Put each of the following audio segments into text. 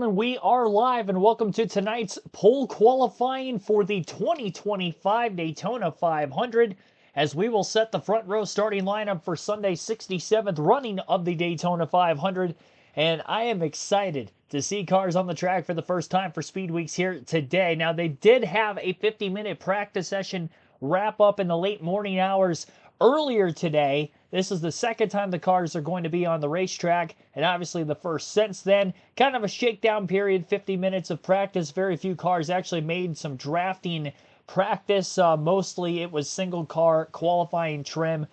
And we are live, and welcome to tonight's pole qualifying for the 2025 Daytona 500, as we will set the front row starting lineup for Sunday's 67th running of the Daytona 500. And I am excited to see cars on the track for the first time for Speed Weeks here today. Now, they did have a 50-minute practice session wrap up in the late morning hours earlier today. This is the second time the cars are going to be on the racetrack, and obviously the first since then. Kind of a shakedown period, 50 minutes of practice. Very few cars actually made some drafting practice. Mostly it was single car qualifying trim.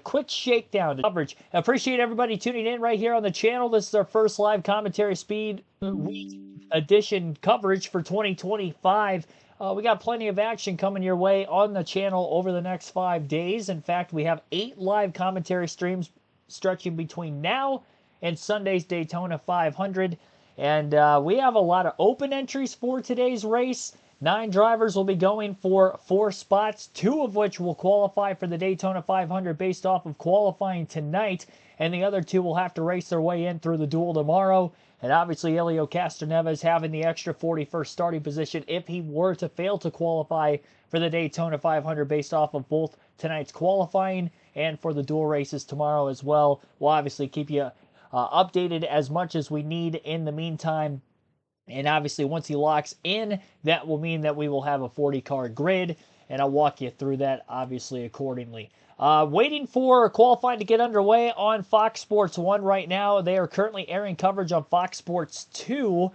Quick shakedown coverage. Appreciate everybody tuning in right here on the channel. This is our first live commentary Speed Week edition coverage for 2025. We got plenty of action coming your way on the channel over the next 5 days. In fact, we have 8 live commentary streams stretching between now and Sunday's Daytona 500. And we have a lot of open entries for today's race. 9 drivers will be going for 4 spots, 2 of which will qualify for the Daytona 500 based off of qualifying tonight. And the other 2 will have to race their way in through the duel tomorrow. And obviously, Helio Castroneves having the extra 41st starting position if he were to fail to qualify for the Daytona 500 based off of both tonight's qualifying and for the dual races tomorrow as well. We'll obviously keep you updated as much as we need in the meantime. And obviously, once he locks in, that will mean that we will have a 40-car grid, and I'll walk you through that, obviously, accordingly. Waiting for qualifying to get underway on Fox Sports 1 right now. They are currently airing coverage on Fox Sports 2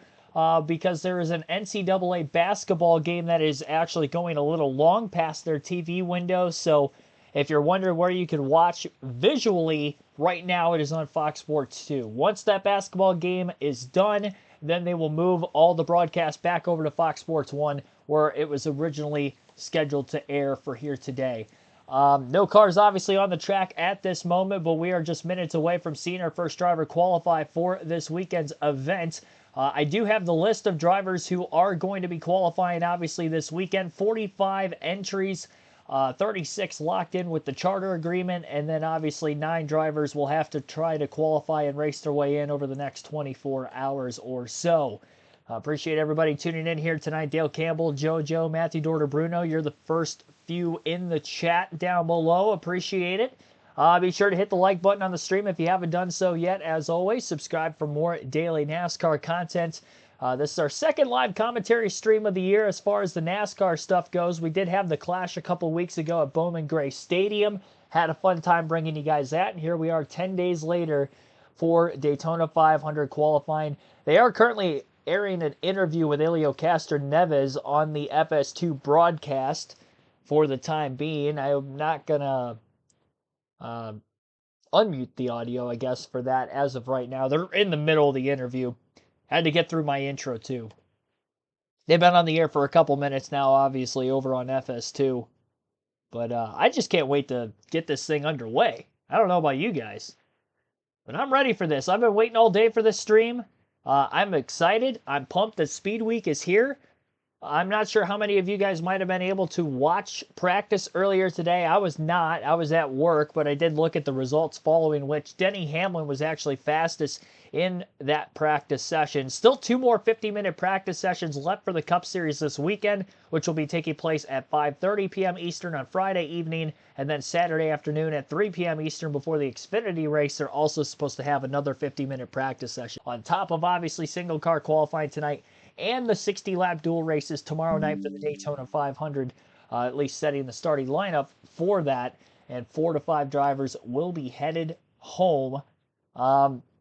because there is an NCAA basketball game that is actually going a little long past their TV window. So if you're wondering where you can watch visually, right now it is on Fox Sports 2. Once that basketball game is done, then they will move all the broadcast back over to Fox Sports 1, where it was originally scheduled to air for here today. No cars obviously on the track at this moment, but we are just minutes away from seeing our first driver qualify for this weekend's event. I do have the list of drivers who are going to be qualifying obviously this weekend. 45 entries, 36 locked in with the charter agreement, and then obviously 9 drivers will have to try to qualify and race their way in over the next 24 hours or so. Appreciate everybody tuning in here tonight. Dale Campbell, JoJo, Matthew Dorter, Bruno. You're the first few in the chat down below. Appreciate it. Be sure to hit the like button on the stream if you haven't done so yet. As always, subscribe for more daily NASCAR content. This is our second live commentary stream of the year as far as the NASCAR stuff goes. We did have the Clash a couple weeks ago at Bowman Gray Stadium. Had a fun time bringing you guys that. And here we are 10 days later for Daytona 500 qualifying. They are currently airing an interview with Helio Castroneves on the FS2 broadcast for the time being. I'm not going to unmute the audio, I guess, for that as of right now. They're in the middle of the interview. Had to get through my intro, too. They've been on the air for a couple minutes now, obviously, over on FS2. But I just can't wait to get this thing underway. I don't know about you guys, but I'm ready for this. I've been waiting all day for this stream. I'm excited. I'm pumped that Speed Week is here. I'm not sure how many of you guys might have been able to watch practice earlier today. I was not. I was at work, but I did look at the results following which Denny Hamlin was actually fastest in that practice session. Still 2 more 50-minute practice sessions left for the Cup Series this weekend, which will be taking place at 5:30 p.m. Eastern on Friday evening, and then Saturday afternoon at 3 p.m. Eastern before the Xfinity race. They're also supposed to have another 50-minute practice session on top of obviously single car qualifying tonight and the 60-lap dual races tomorrow night for the Daytona 500, at least setting the starting lineup for that. And 4 to 5 drivers will be headed home.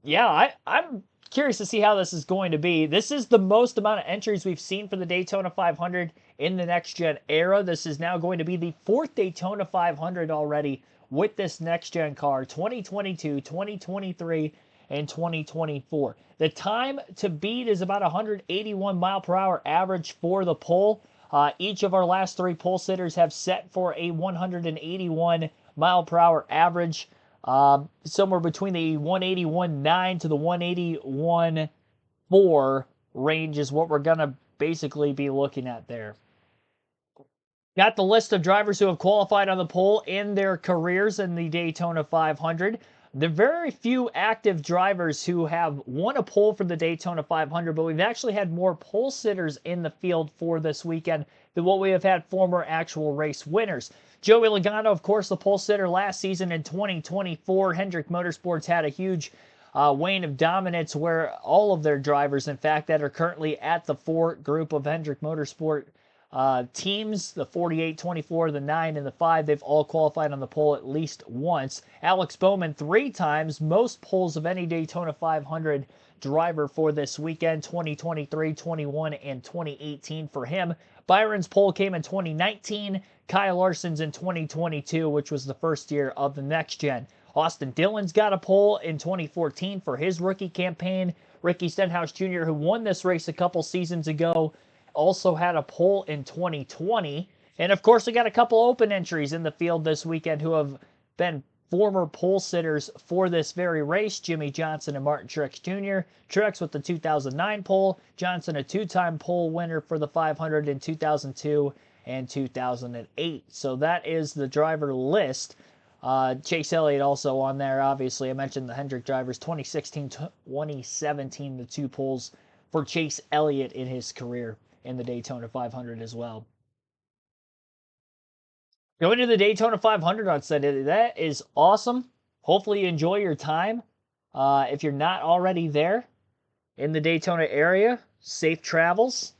Yeah, I'm curious to see how this is going to be. This is the most amount of entries we've seen for the Daytona 500 in the next-gen era. This is now going to be the 4th Daytona 500 already with this next-gen car, 2022, 2023, and 2024. The time to beat is about 181 mile per hour average for the pole. Each of our last 3 pole sitters have set for a 181 mile per hour average. Somewhere between the 181.9 to the 181.4 range is what we're going to basically be looking at there. Got the list of drivers who have qualified on the pole in their careers in the Daytona 500. There are very few active drivers who have won a pole for the Daytona 500, but we've actually had more pole sitters in the field for this weekend than what we have had former actual race winners. Joey Logano, of course, the pole sitter last season in 2024. Hendrick Motorsports had a huge wane of dominance where all of their drivers, in fact, that are currently at the 4 group of Hendrick Motorsport teams, the 48, 24, the 9, and the 5, they've all qualified on the pole at least once. Alex Bowman 3 times, most poles of any Daytona 500 driver for this weekend, 2023, 21, and 2018 for him. Byron's pole came in 2019, Kyle Larson's in 2022, which was the first year of the next gen. Austin Dillon's got a pole in 2014 for his rookie campaign. Ricky Stenhouse Jr., who won this race a couple seasons ago, also had a pole in 2020. And of course, we got a couple open entries in the field this weekend who have been former pole sitters for this very race. Jimmy Johnson and Martin Truex Jr. Truex with the 2009 pole. Johnson, a 2-time pole winner for the 500 in 2002 and 2008. So that is the driver list. Chase Elliott also on there. Obviously, I mentioned the Hendrick drivers, 2016, 2017, the 2 poles for Chase Elliott in his career in the Daytona 500 as well. Going to the Daytona 500 on Sunday, that is awesome. Hopefully you enjoy your time. If you're not already there in the Daytona area, safe travels.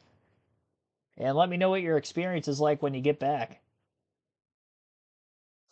And let me know what your experience is like when you get back.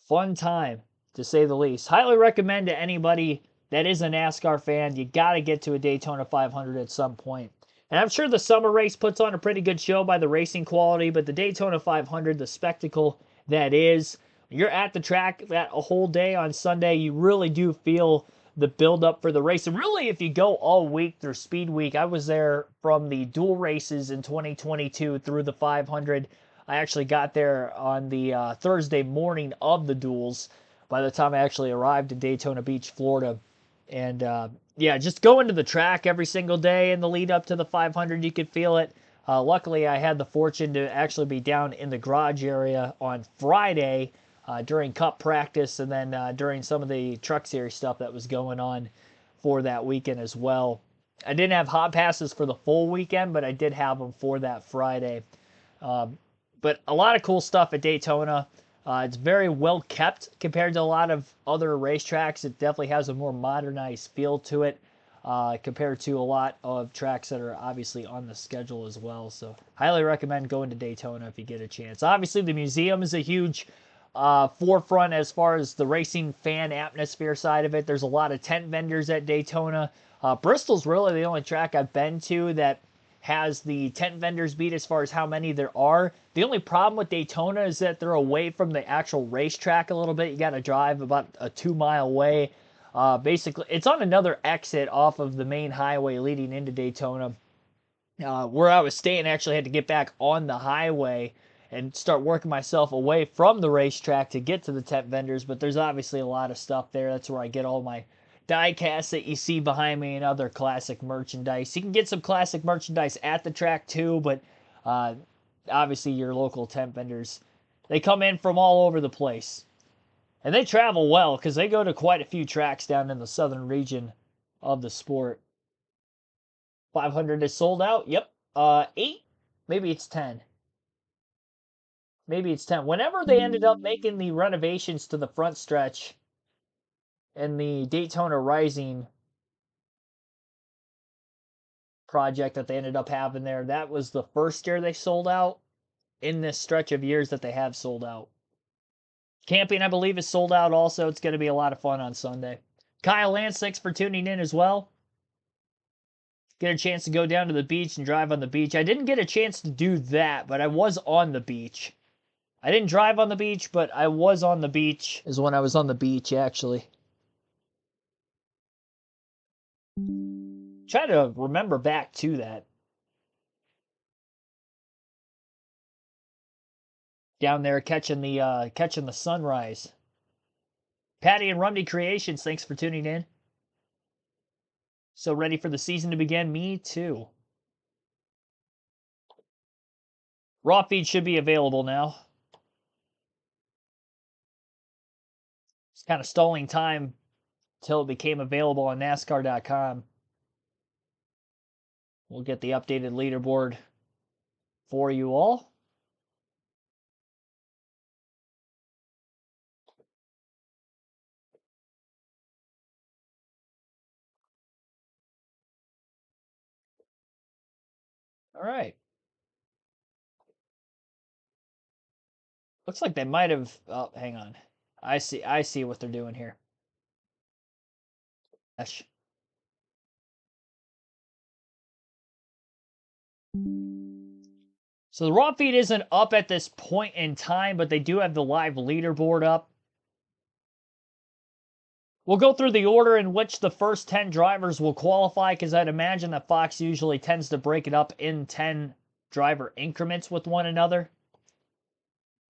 Fun time, to say the least. Highly recommend to anybody that is a NASCAR fan, you got to get to a Daytona 500 at some point. And I'm sure the summer race puts on a pretty good show by the racing quality, but the Daytona 500, the spectacle that is, you're at the track that a whole day on Sunday, you really do feel the build up for the race. And really, if you go all week through Speed Week, I was there from the dual races in 2022 through the 500. I actually got there on the Thursday morning of the duels by the time I actually arrived in Daytona Beach, Florida. And yeah, just going to the track every single day in the lead up to the 500, you could feel it. Luckily, I had the fortune to actually be down in the garage area on Friday during Cup practice and then during some of the Truck Series stuff that was going on for that weekend as well. I didn't have hot passes for the full weekend, but I did have them for that Friday. But a lot of cool stuff at Daytona. It's very well kept compared to a lot of other racetracks. It definitely has a more modernized feel to it compared to a lot of tracks that are obviously on the schedule as well. So highly recommend going to Daytona if you get a chance. Obviously, the museum is a huge forefront as far as the racing fan atmosphere side of it. There's a lot of tent vendors at Daytona. Bristol's really the only track I've been to that has the tent vendors beat as far as how many there are. The only problem with Daytona is that they're away from the actual racetrack a little bit. You got to drive about a 2-mile way. Basically, it's on another exit off of the main highway leading into Daytona. Where I was staying, I actually had to get back on the highway and start working myself away from the racetrack to get to the tent vendors. But there's obviously a lot of stuff there. That's where I get all my die-casts that you see behind me and other classic merchandise. You can get some classic merchandise at the track too, but obviously your local tent vendors, they come in from all over the place. And they travel well because they go to quite a few tracks down in the southern region of the sport. 500 is sold out. Yep. 8? Maybe it's 10. Maybe it's 10. Whenever they ended up making the renovations to the front stretch and the Daytona Rising project that they ended up having there, that was the first year they sold out in this stretch of years that they have sold out. Camping, I believe, is sold out also. It's going to be a lot of fun on Sunday. Kyle Lance, thanks for tuning in as well. Get a chance to go down to the beach and drive on the beach. I didn't get a chance to do that, but I was on the beach. I didn't drive on the beach, but I was on the beach. Is when I was on the beach, actually. Try to remember back to that. Down there catching the sunrise. Patty and Rumney Creations, thanks for tuning in. So ready for the season to begin? Me too. Raw feed should be available now. It's kind of stalling time until it became available on NASCAR.com. We'll get the updated leaderboard for you all. All right. Looks like they might have. Oh, hang on. I see what they're doing here. So the raw feed isn't up at this point in time, but they do have the live leaderboard up. We'll go through the order in which the first 10 drivers will qualify, because I'd imagine that Fox usually tends to break it up in 10 driver increments with one another.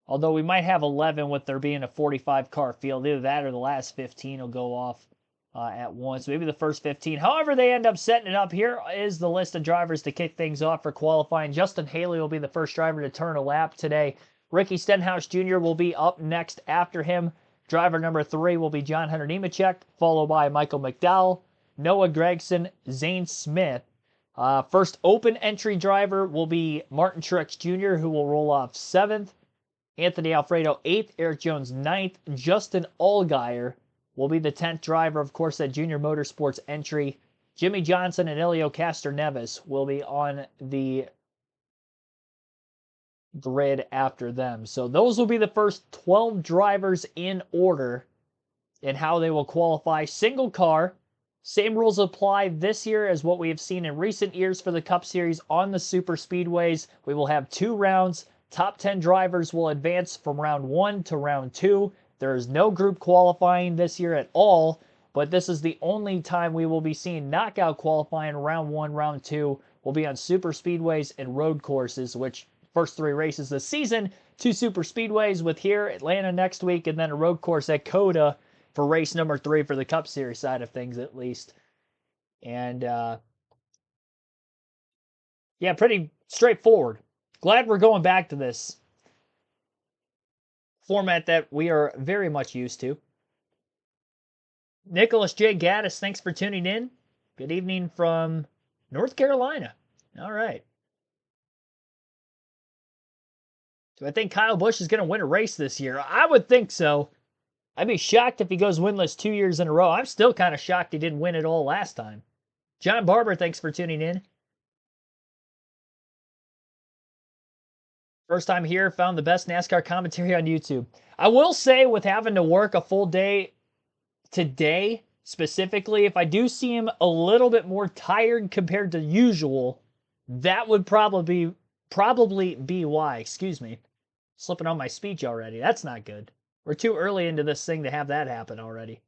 Although we might have 11 with there being a 45 car field. Either that or the last 15 will go off at once. Maybe the first 15. However they end up setting it up, here is the list of drivers to kick things off for qualifying. Justin Haley will be the first driver to turn a lap today. Ricky Stenhouse Jr. will be up next after him. Driver number 3 will be John Hunter Nemechek, followed by Michael McDowell, Noah Gragson, Zane Smith. First open entry driver will be Martin Truex Jr., who will roll off 7th. Anthony Alfredo 8th, Eric Jones 9th, Justin Allgaier will be the 10th driver, of course, at Junior Motorsports entry. Jimmy Johnson and Elio Castroneves will be on the grid after them. So those will be the first 12 drivers in order and how they will qualify. Single car, same rules apply this year as what we have seen in recent years for the Cup Series on the super speedways. We will have 2 rounds. Top 10 drivers will advance from round 1 to round 2. There is no group qualifying this year at all, but this is the only time we will be seeing knockout qualifying. Round 1, round 2 will be on super speedways and road courses, which first 3 races this season, 2 super speedways with here, Atlanta next week, and then a road course at Coda for race number 3 for the Cup Series side of things at least. And yeah, pretty straightforward. Glad we're going back to this format that we are very much used to. Nicholas J. Gaddis, thanks for tuning in. Good evening from North Carolina. All right. Do I think Kyle Busch is going to win a race this year? I would think so. I'd be shocked if he goes winless 2 years in a row. I'm still kind of shocked he didn't win it all last time. John Barber, thanks for tuning in. First time here, found the best NASCAR commentary on YouTube. I will say, with having to work a full day today, specifically, if I do see him a little bit more tired compared to usual, that would probably be why. Excuse me. Slipping on my speech already. That's not good. We're too early into this thing to have that happen already.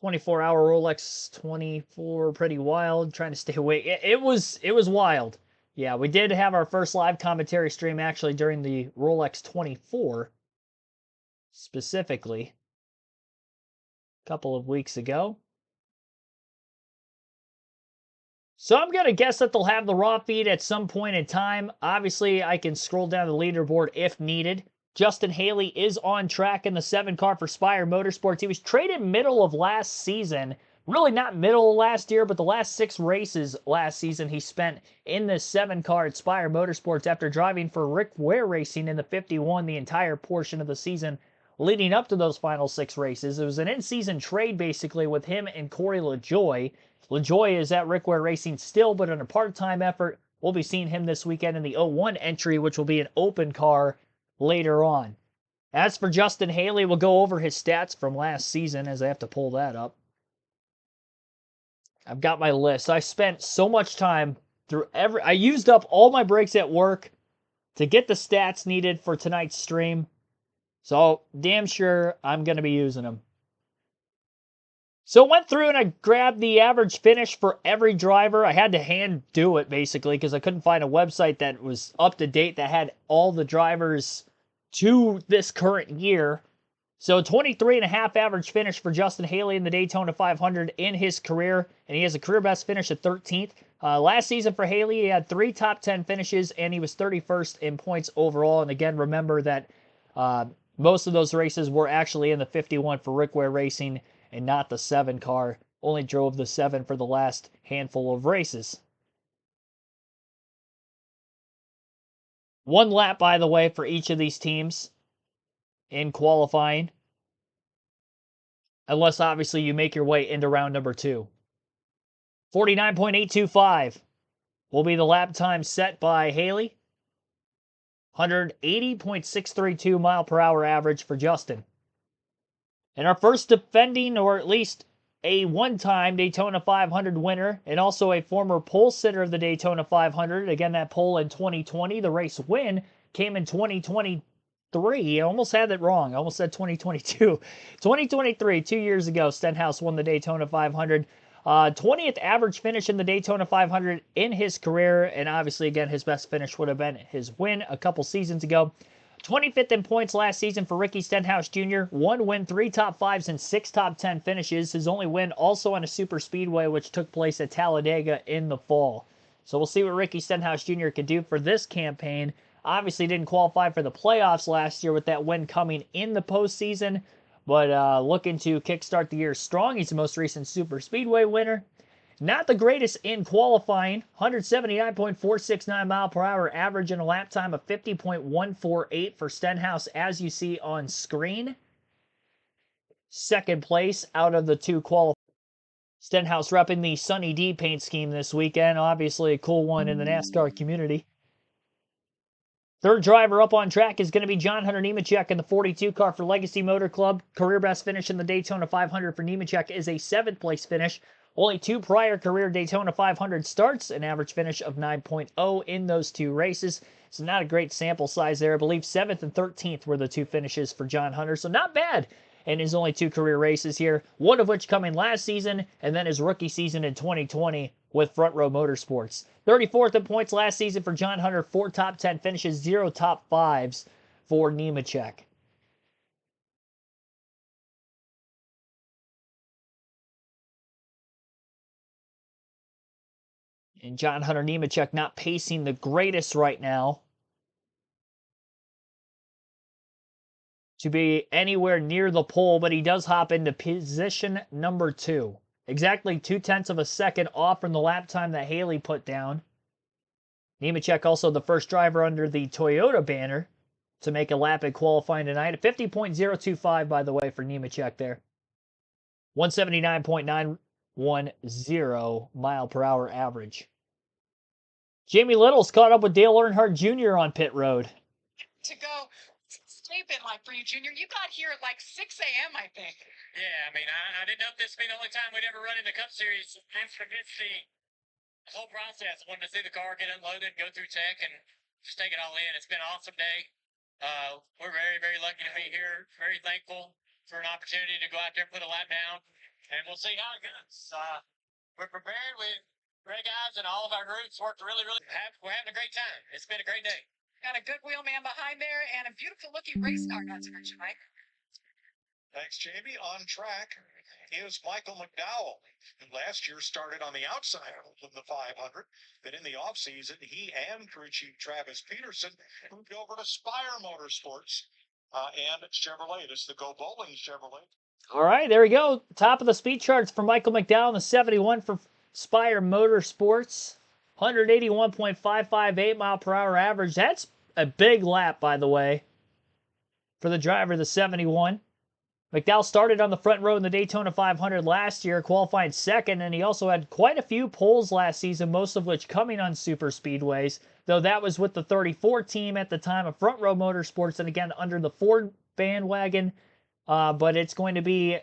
24-hour Rolex 24, pretty wild. Trying to stay awake. It was wild. Yeah, we did have our first live commentary stream actually during the Rolex 24, specifically, a couple of weeks ago. So I'm going to guess that they'll have the raw feed at some point in time. Obviously, I can scroll down the leaderboard if needed. Justin Haley is on track in the 7 car for Spire Motorsports. He was traded middle of last season. Really not middle of last year, but the last 6 races last season he spent in this 7 car at Spire Motorsports after driving for Rick Ware Racing in the 51 the entire portion of the season leading up to those final 6 races. It was an in-season trade basically with him and Corey LaJoie. LaJoie is at Rick Ware Racing still, but on a part-time effort. We'll be seeing him this weekend in the 01 entry, which will be an open car later on. As for Justin Haley, we'll go over his stats from last season as I have to pull that up. I've got my list. I spent so much time through I used up all my breaks at work to get the stats needed for tonight's stream. So, damn sure I'm going to be using them. So, went through and I grabbed the average finish for every driver. I had to hand do it, basically, because I couldn't find a website that was up to date that had all the drivers to this current year. So 23.5 average finish for Justin Haley in the Daytona 500 in his career, and he has a career best finish at 13th. Last season for Haley, he had 3 top 10 finishes, and he was 31st in points overall. And again, remember that most of those races were actually in the 51 for Rick Ware Racing and not the 7 car. Only drove the 7 for the last handful of races. 1 lap, by the way, for each of these teams in qualifying. Unless, obviously, you make your way into round number 2. 49.825 will be the lap time set by Haley. 180.632 mile per hour average for Justin. And our first defending, or at least a one-time Daytona 500 winner, and also a former pole sitter of the Daytona 500. Again, that pole in 2020. The race win came in 2023. I almost had that wrong. I almost said 2022. 2023, 2 years ago, Stenhouse won the Daytona 500. 20th average finish in the Daytona 500 in his career, and obviously, again, his best finish would have been his win a couple seasons ago. 25th in points last season for Ricky Stenhouse Jr. 1 win, 3 top 5s, and 6 top 10 finishes. His only win also on a super speedway, which took place at Talladega in the fall. So we'll see what Ricky Stenhouse Jr. can do for this campaign. Obviously didn't qualify for the playoffs last year with that win coming in the postseason, but looking to kickstart the year strong. He's the most recent super speedway winner. Not the greatest in qualifying. 179.469 mile per hour average and a lap time of 50.148 for Stenhouse, as you see on screen. Second place out of the 2 qualifiers. Stenhouse repping the Sunny D paint scheme this weekend. Obviously a cool one in the NASCAR community. Third driver up on track is going to be John Hunter Nemechek in the 42 car for Legacy Motor Club. Career best finish in the Daytona 500 for Nemechek is a 7th place finish. Only 2 prior career Daytona 500 starts, an average finish of 9.0 in those 2 races. So not a great sample size there. I believe 7th and 13th were the 2 finishes for John Hunter. So not bad in his only 2 career races here, one of which coming last season and then his rookie season in 2020 with Front Row Motorsports. 34th in points last season for John Hunter, 4 top 10 finishes, 0 top 5s for Nemechek. And John Hunter Nemechek not pacing the greatest right now to be anywhere near the pole, but he does hop into position number 2. Exactly 0.2 of a second off from the lap time that Haley put down. Nemechek also the first driver under the Toyota banner to make a lap at qualifying tonight. A 50.025, by the way, for Nemechek there. 179.910 mile per hour average. Jamie Little's caught up with Dale Earnhardt Jr. on pit road. To go stay a bit like for you, Junior. You got here at like 6 a.m., I think. Yeah, I mean, I didn't know if this would be the only time we'd ever run in the Cup Series. Thanks for the whole process. I wanted to see the car get unloaded, go through tech, and just take it all in. It's been an awesome day. We're very, very lucky to be here. Very thankful for an opportunity to go out there and put a lap down, and we'll see how it goes. We're prepared with great guys, and all of our groups worked really, really. We're having a great time. It's been a great day. Got a good wheelman behind there and a beautiful looking race car, not to mention, Mike. Thanks, Jamie. On track is Michael McDowell, who last year started on the outside of the 500, but in the offseason, he and crew chief Travis Peterson moved over to Spire Motorsports and Chevrolet. This is the Go Bowling Chevrolet. All right, there we go. Top of the speed charts for Michael McDowell, the 71 for Spire Motorsports. 181.558 mile per hour average. That's a big lap, by the way, for the driver, the 71. McDowell started on the front row in the Daytona 500 last year, qualifying second, and he also had quite a few poles last season, most of which coming on super speedways, though that was with the 34 team at the time of Front Row Motorsports, and again, under the Ford bandwagon, but it's going to be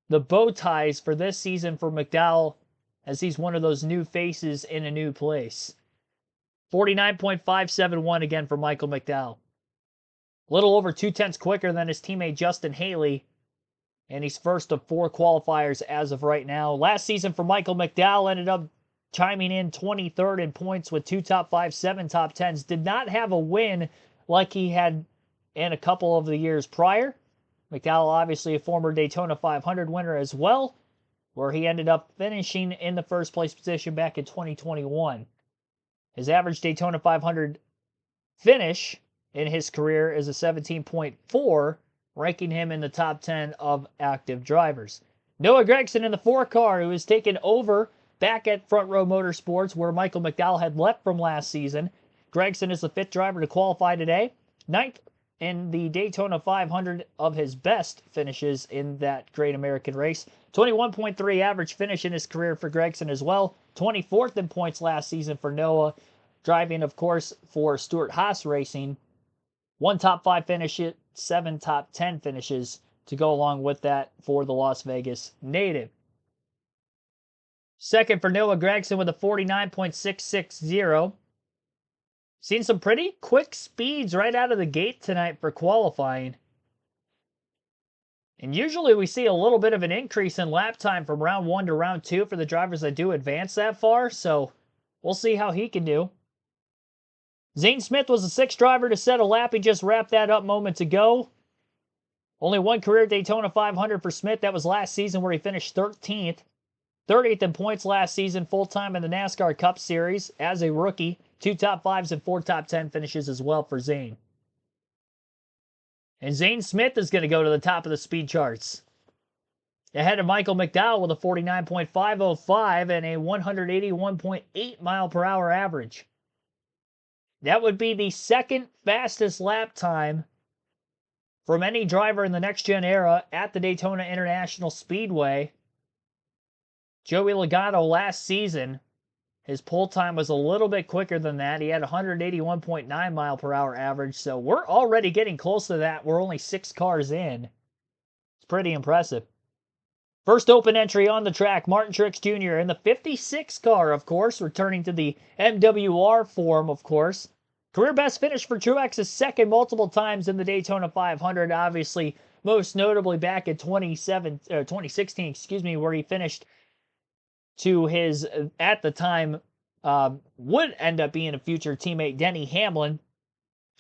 the bow ties for this season for McDowell, as he's one of those new faces in a new place. 49.571 again for Michael McDowell. A little over 0.2 quicker than his teammate Justin Haley, and he's first of 4 qualifiers as of right now. Last season for Michael McDowell ended up chiming in 23rd in points with 2 top 5s, 7 top 10s. Did not have a win like he had in a couple of the years prior. McDowell, obviously a former Daytona 500 winner as well, where he ended up finishing in the first place position back in 2021. His average Daytona 500 finish in his career is a 17.4, ranking him in the top 10 of active drivers. Noah Gragson in the 4 car, who has taken over back at Front Row Motorsports, where Michael McDowell had left from last season. Gragson is the 5th driver to qualify today. 9th in the Daytona 500 of his best finishes in that great American race. 21.3 average finish in his career for Gragson as well. 24th in points last season for Noah, driving, of course, for Stuart Haas Racing. 1 top 5 finish, 7 top 10 finishes to go along with that for the Las Vegas native. Second for Noah Gragson with a 49.660. Seen some pretty quick speeds right out of the gate tonight for qualifying. And usually we see a little bit of an increase in lap time from round 1 to round 2 for the drivers that do advance that far. So we'll see how he can do. Zane Smith was the 6th driver to set a lap. He just wrapped that up moments ago. Only 1 career Daytona 500 for Smith. That was last season where he finished 13th. 30th in points last season, full-time in the NASCAR Cup Series as a rookie. 2 top 5s and 4 top 10 finishes as well for Zane. And Zane Smith is going to go to the top of the speed charts. Ahead of Michael McDowell with a 49.505 and a 181.8 mile per hour average. That would be the 2nd fastest lap time from any driver in the next-gen era at the Daytona International Speedway. Joey Logano last season, his pull time was a little bit quicker than that. He had 181.9 mile per hour average, so we're already getting close to that. We're only 6 cars in. It's pretty impressive. First open entry on the track, Martin Truex Jr. in the 56 car, of course, returning to the MWR form, of course. Career best finish for Truex is 2nd multiple times in the Daytona 500, obviously, most notably back in 2016, where he finished to his, at the time, would end up being a future teammate, Denny Hamlin.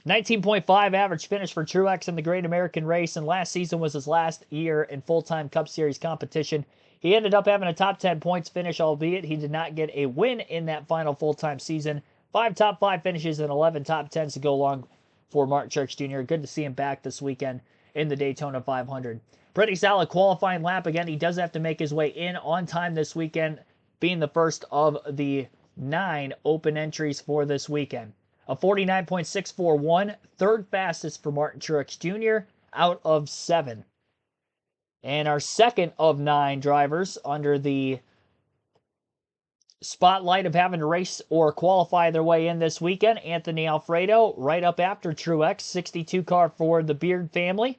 19.5 average finish for Truex in the Great American Race, and last season was his last year in full-time Cup Series competition. He ended up having a top 10 points finish, albeit he did not get a win in that final full-time season. 5 top 5 finishes and 11 top 10s to go along for Martin Truex Jr. Good to see him back this weekend in the Daytona 500. Pretty solid qualifying lap. Again, he does have to make his way in on time this weekend, being the first of the 9 open entries for this weekend. A 49.641, 3rd fastest for Martin Truex Jr. out of 7. And our 2nd of 9 drivers under the spotlight of having to race or qualify their way in this weekend, Anthony Alfredo, right up after Truex, 62 car for the Beard family.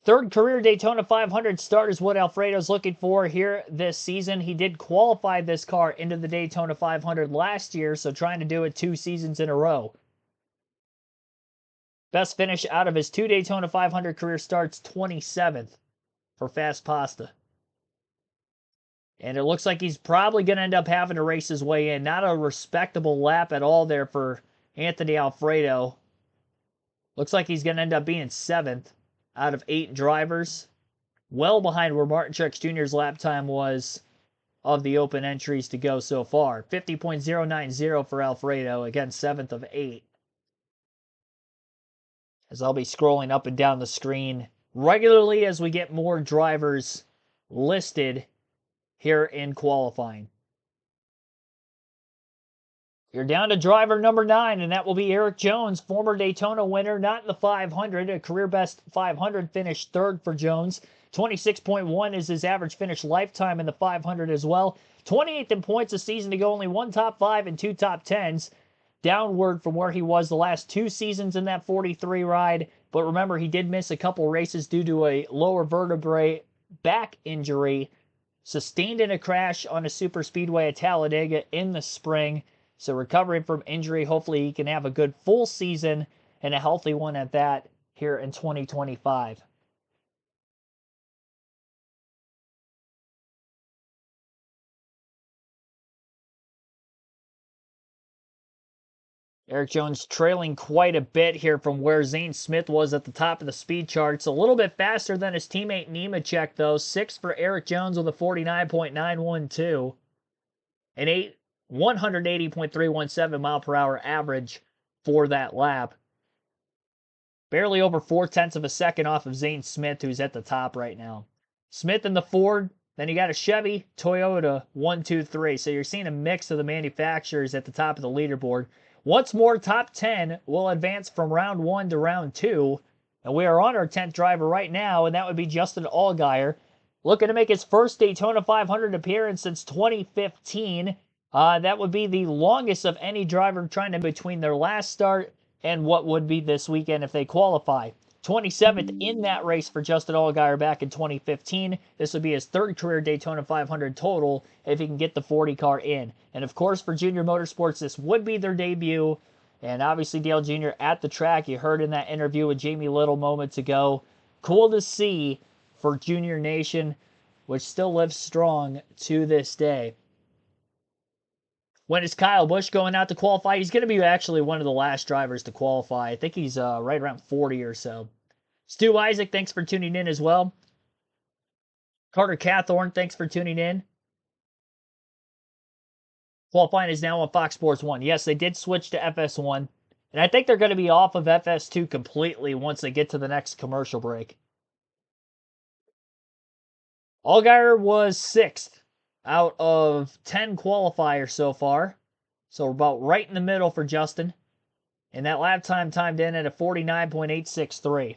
3rd career Daytona 500 start is what Alfredo's looking for here this season. He did qualify this car into the Daytona 500 last year, so trying to do it 2 seasons in a row. Best finish out of his 2 Daytona 500 career starts, 27th for Fast Pasta. And it looks like he's probably going to end up having to race his way in. Not a respectable lap at all there for Anthony Alfredo. Looks like he's going to end up being 7th. Out of 8 drivers, well behind where Martin Truex Jr.'s lap time was of the open entries to go so far. 50.090 for Alfredo, again 7th of 8. As I'll be scrolling up and down the screen regularly as we get more drivers listed here in qualifying. You're down to driver number 9, and that will be Eric Jones, former Daytona winner, not in the 500, a career best 500 finish, 3rd for Jones. 26.1 is his average finish lifetime in the 500 as well. 28th in points a season to go, only 1 top 5 and 2 top 10s. Downward from where he was the last 2 seasons in that 43 ride. But remember, he did miss a couple races due to a lower vertebrae back injury sustained in a crash on a super speedway at Talladega in the spring. So recovering from injury, hopefully he can have a good full season and a healthy one at that here in 2025. Eric Jones trailing quite a bit here from where Zane Smith was at the top of the speed charts. A little bit faster than his teammate Nemechek, though. 6th for Eric Jones with a 49.912. An 180.317 mile per hour average for that lap. Barely over 0.4 of a second off of Zane Smith, who's at the top right now. Smith in the Ford, then you got a Chevy, Toyota, 1, 2, 3. So you're seeing a mix of the manufacturers at the top of the leaderboard. Once more, top 10 will advance from round 1 to round 2. And we are on our 10th driver right now, and that would be Justin Allgaier, looking to make his first Daytona 500 appearance since 2015. That would be the longest of any driver trying to between their last start and what would be this weekend if they qualify. 27th in that race for Justin Allgaier back in 2015. This would be his third career Daytona 500 total if he can get the 40 car in. And of course, for Junior Motorsports, this would be their debut. And obviously, Dale Jr. at the track. You heard in that interview with Jamie Little moments ago. Cool to see for Junior Nation, which still lives strong to this day. When is Kyle Busch going out to qualify? He's going to be actually one of the last drivers to qualify. I think he's right around 40 or so. Stu Isaac, thanks for tuning in as well. Carter Cathorn, thanks for tuning in. Qualifying is now on Fox Sports 1. Yes, they did switch to FS1. And I think they're going to be off of FS2 completely once they get to the next commercial break. Allgaier was 6th out of 10 qualifiers so far. So we're about right in the middle for Justin. And that lap time timed in at a 49.863.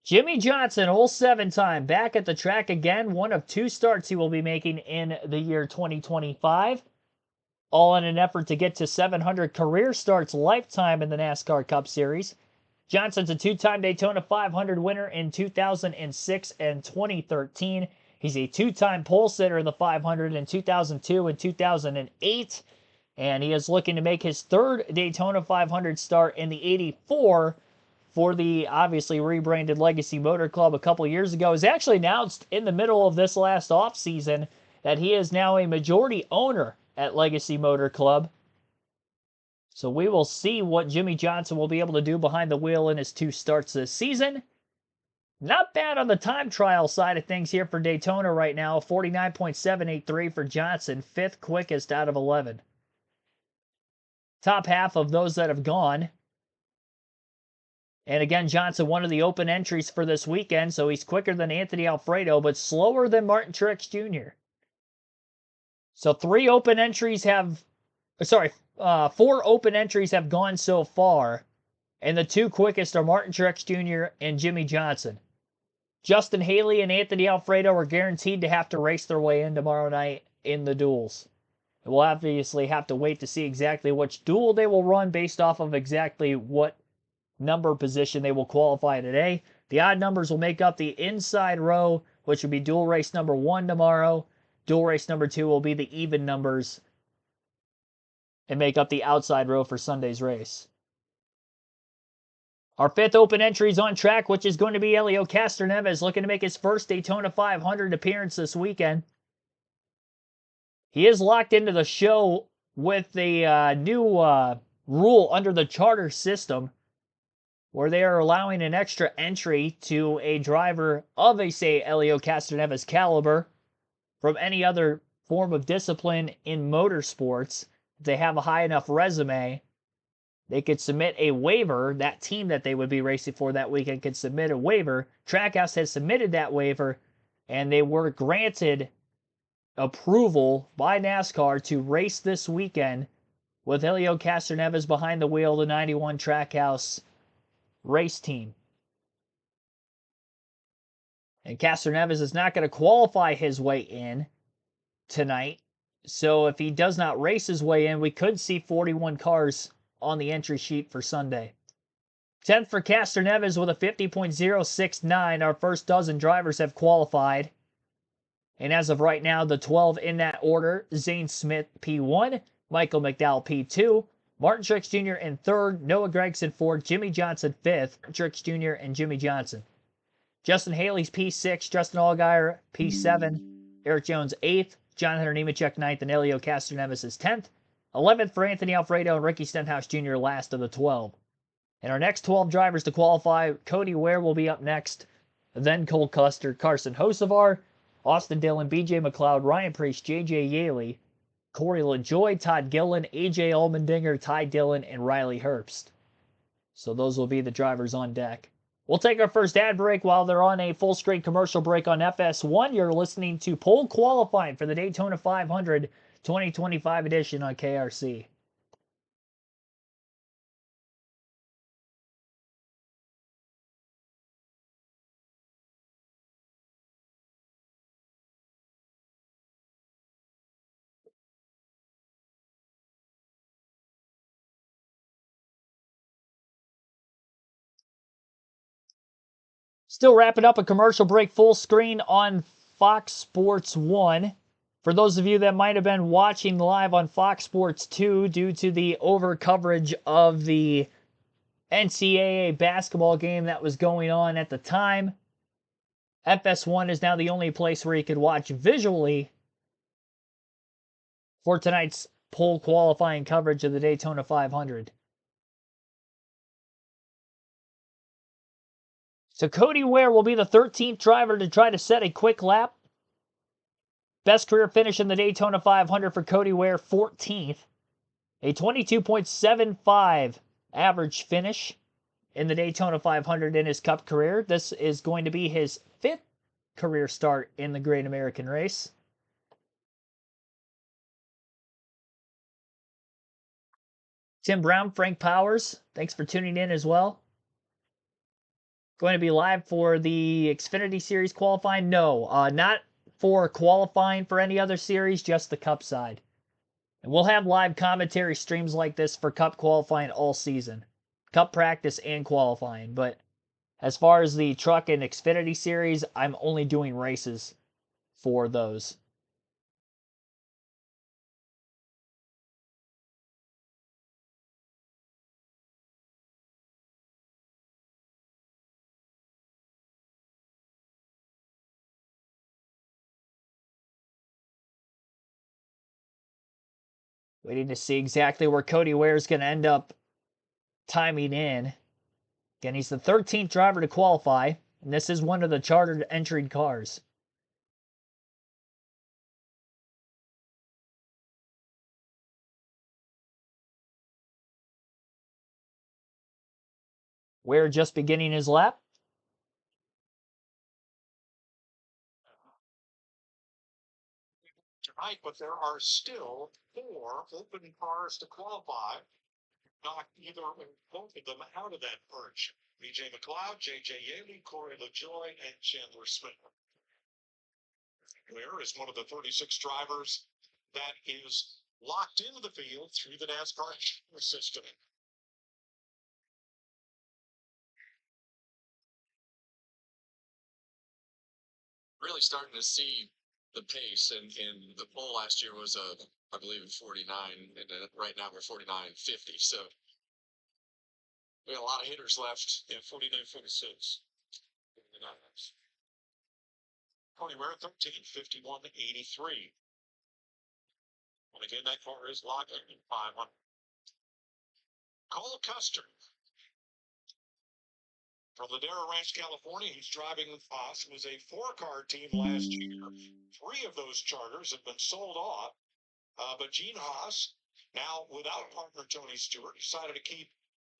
Jimmy Johnson, hole 7 time, back at the track again. One of 2 starts he will be making in the year 2025. All in an effort to get to 700 career starts lifetime in the NASCAR Cup Series. Johnson's a 2-time Daytona 500 winner in 2006 and 2013. He's a 2-time pole sitter in the 500 in 2002 and 2008. And he is looking to make his 3rd Daytona 500 start in the 84 for the obviously rebranded Legacy Motor Club a couple years ago. It was actually announced in the middle of this last offseason that he is now a majority owner at Legacy Motor Club. So we will see what Jimmy Johnson will be able to do behind the wheel in his 2 starts this season. Not bad on the time trial side of things here for Daytona right now. 49.783 for Johnson, 5th quickest out of 11. Top half of those that have gone. And again, Johnson, one of the open entries for this weekend, so he's quicker than Anthony Alfredo, but slower than Martin Truex Jr. So 4 open entries have gone so far, and the 2 quickest are Martin Truex Jr. and Jimmy Johnson. Justin Haley and Anthony Alfredo are guaranteed to have to race their way in tomorrow night in the duels. And we'll obviously have to wait to see exactly which duel they will run based off of exactly what number position they will qualify today. The odd numbers will make up the inside row, which will be dual race number 1 tomorrow. Dual race number 2 will be the even numbers and make up the outside row for Sunday's race. Our 5th open entry is on track, which is going to be Helio Castroneves, looking to make his first Daytona 500 appearance this weekend. He is locked into the show with the new rule under the charter system, where they are allowing an extra entry to a driver of a, say, Helio Castroneves caliber from any other form of discipline in motorsports. If they have a high enough resume, they could submit a waiver. That team that they would be racing for that weekend could submit a waiver. Trackhouse has submitted that waiver, and they were granted approval by NASCAR to race this weekend with Helio Castroneves behind the wheel of the 91 Trackhouse race team. And Castroneves is not going to qualify his way in tonight. So if he does not race his way in, we could see 41 cars on the entry sheet for Sunday. 10th for Castroneves with a 50.069. Our first dozen drivers have qualified. And as of right now, the 12 in that order: Zane Smith, P1, Michael McDowell, P2, Martin Truex Jr. in 3rd, Noah Gragson 4th, Jimmy Johnson 5th, Truex Jr. and Jimmy Johnson. Justin Haley's P6, Justin Allgaier P7, Eric Jones 8th, John Hunter Nemechek 9th, and Helio Castroneves is 10th. 11th for Anthony Alfredo and Ricky Stenhouse Jr. last of the 12. And our next 12 drivers to qualify: Cody Ware will be up next, then Cole Custer, Carson Hocevar, Austin Dillon, BJ McLeod, Ryan Preece, JJ Yaley, Corey LaJoy, Todd Gillen, AJ Allmendinger, Ty Dillon, and Riley Herbst. So those will be the drivers on deck. We'll take our first ad break while they're on a full screen commercial break on FS1. You're listening to pole qualifying for the Daytona 500 2025 edition on KRC. Still wrapping up a commercial break full screen on Fox Sports 1. For those of you that might have been watching live on Fox Sports 2 due to the over coverage of the NCAA basketball game that was going on at the time, FS1 is now the only place where you could watch visually for tonight's pole qualifying coverage of the Daytona 500. So Cody Ware will be the 13th driver to try to set a quick lap. Best career finish in the Daytona 500 for Cody Ware, 14th. A 22.75 average finish in the Daytona 500 in his Cup career. This is going to be his 5th career start in the Great American Race. Tim Brown, Frank Powers, thanks for tuning in as well. Going to be live for the Xfinity Series qualifying? No, not for qualifying for any other series, just the Cup side. And we'll have live commentary streams like this for Cup qualifying all season. Cup practice and qualifying. But as far as the Truck and Xfinity Series, I'm only doing races for those. Waiting to see exactly where Cody Ware is going to end up timing in. Again, he's the 13th driver to qualify, and this is one of the chartered entry cars. Ware just beginning his lap. Tonight, but there are still 4 open cars to qualify. Knock either or both of them out of that perch. BJ McLeod, JJ Yaley, Corey LaJoy, and Chandler Smith. Ware is one of the 36 drivers that is locked into the field through the NASCAR system. Really starting to see the pace, and the pole last year was I believe 49, and right now we're 49.50. So we got a lot of hitters left. Yeah, 49.46. Cody Ware 13, 51.83. And again, that car is locked in 500. Cole Custer from Ladera Ranch, California. He's driving with Haas. It was a 4-car team last year. 3 of those charters have been sold off. But Gene Haas, now without partner Tony Stewart, decided to keep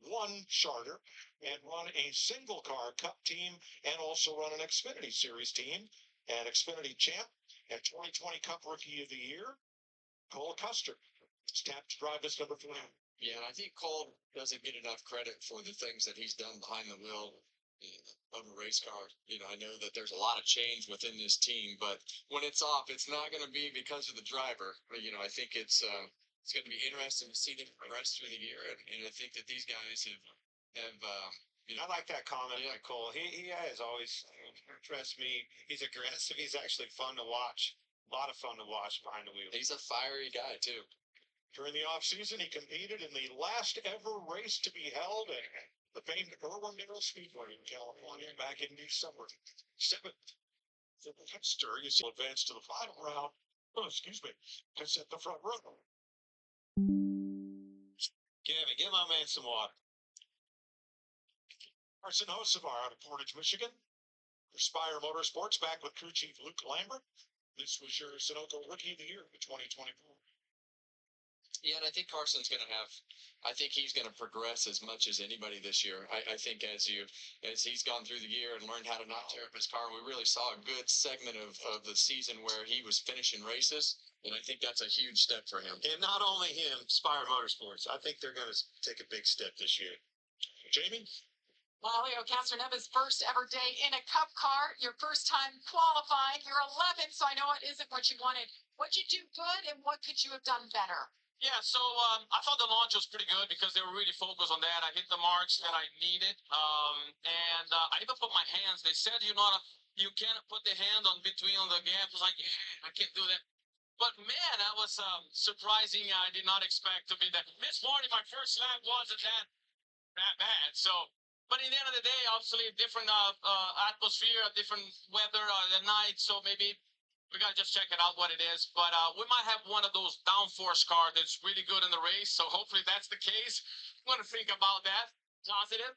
1 charter and run a single car Cup team and also run an Xfinity Series team and Xfinity champ and 2020 Cup Rookie of the Year, Cole Custer. It's tapped to drive this number 4. Yeah, and I think Cole doesn't get enough credit for the things that he's done behind the wheel of a race car. You know, I know that there's a lot of change within this team, but when it's off, it's not going to be because of the driver. You know, I think it's going to be interesting to see them progress through the year, and I think that these guys have you know, I like that comment yeah. by Cole. He has always impressed me. He's aggressive. He's actually fun to watch. A lot of fun to watch behind the wheel. He's a fiery guy too. During the offseason, he competed in the last ever race to be held at the famed Irwindale Speedway in California back in December 7th. The Custer, you see, advance to the final round. Oh, excuse me, to set the front row. Give my man some water. Carson Hocevar out of Portage, Michigan. For Spire Motorsports, back with crew chief Luke Lambert. This was your Sunoco Rookie of the Year for 2024. Yeah, and I think Carson's going to have. I think he's going to progress as much as anybody this year. I think as he's gone through the year and learned how to not tear up his car, we really saw a good segment of the season where he was finishing races, and I think that's a huge step for him. And not only him, Spire Motorsports. I think they're going to take a big step this year. Jamie? Well, Leo Castroneva's first ever day in a cup car, your first time qualifying. You're 11, so I know it isn't what you wanted. What'd you do good, and what could you have done better? Yeah, so I thought the launch was pretty good because they were really focused on that. I hit the marks that I needed, and I even put my hands. They said you can't put the hand on between on the gap. I was like, yeah, I can't do that. But man, that was surprising. I did not expect to be that. This morning, my first lap wasn't that bad. So, but in the end of the day, obviously, different atmosphere, different weather at night. So maybe we gotta just check it out what it is. But we might have one of those downforce cars that's really good in the race. So hopefully that's the case. I'm gonna think about that. Positive.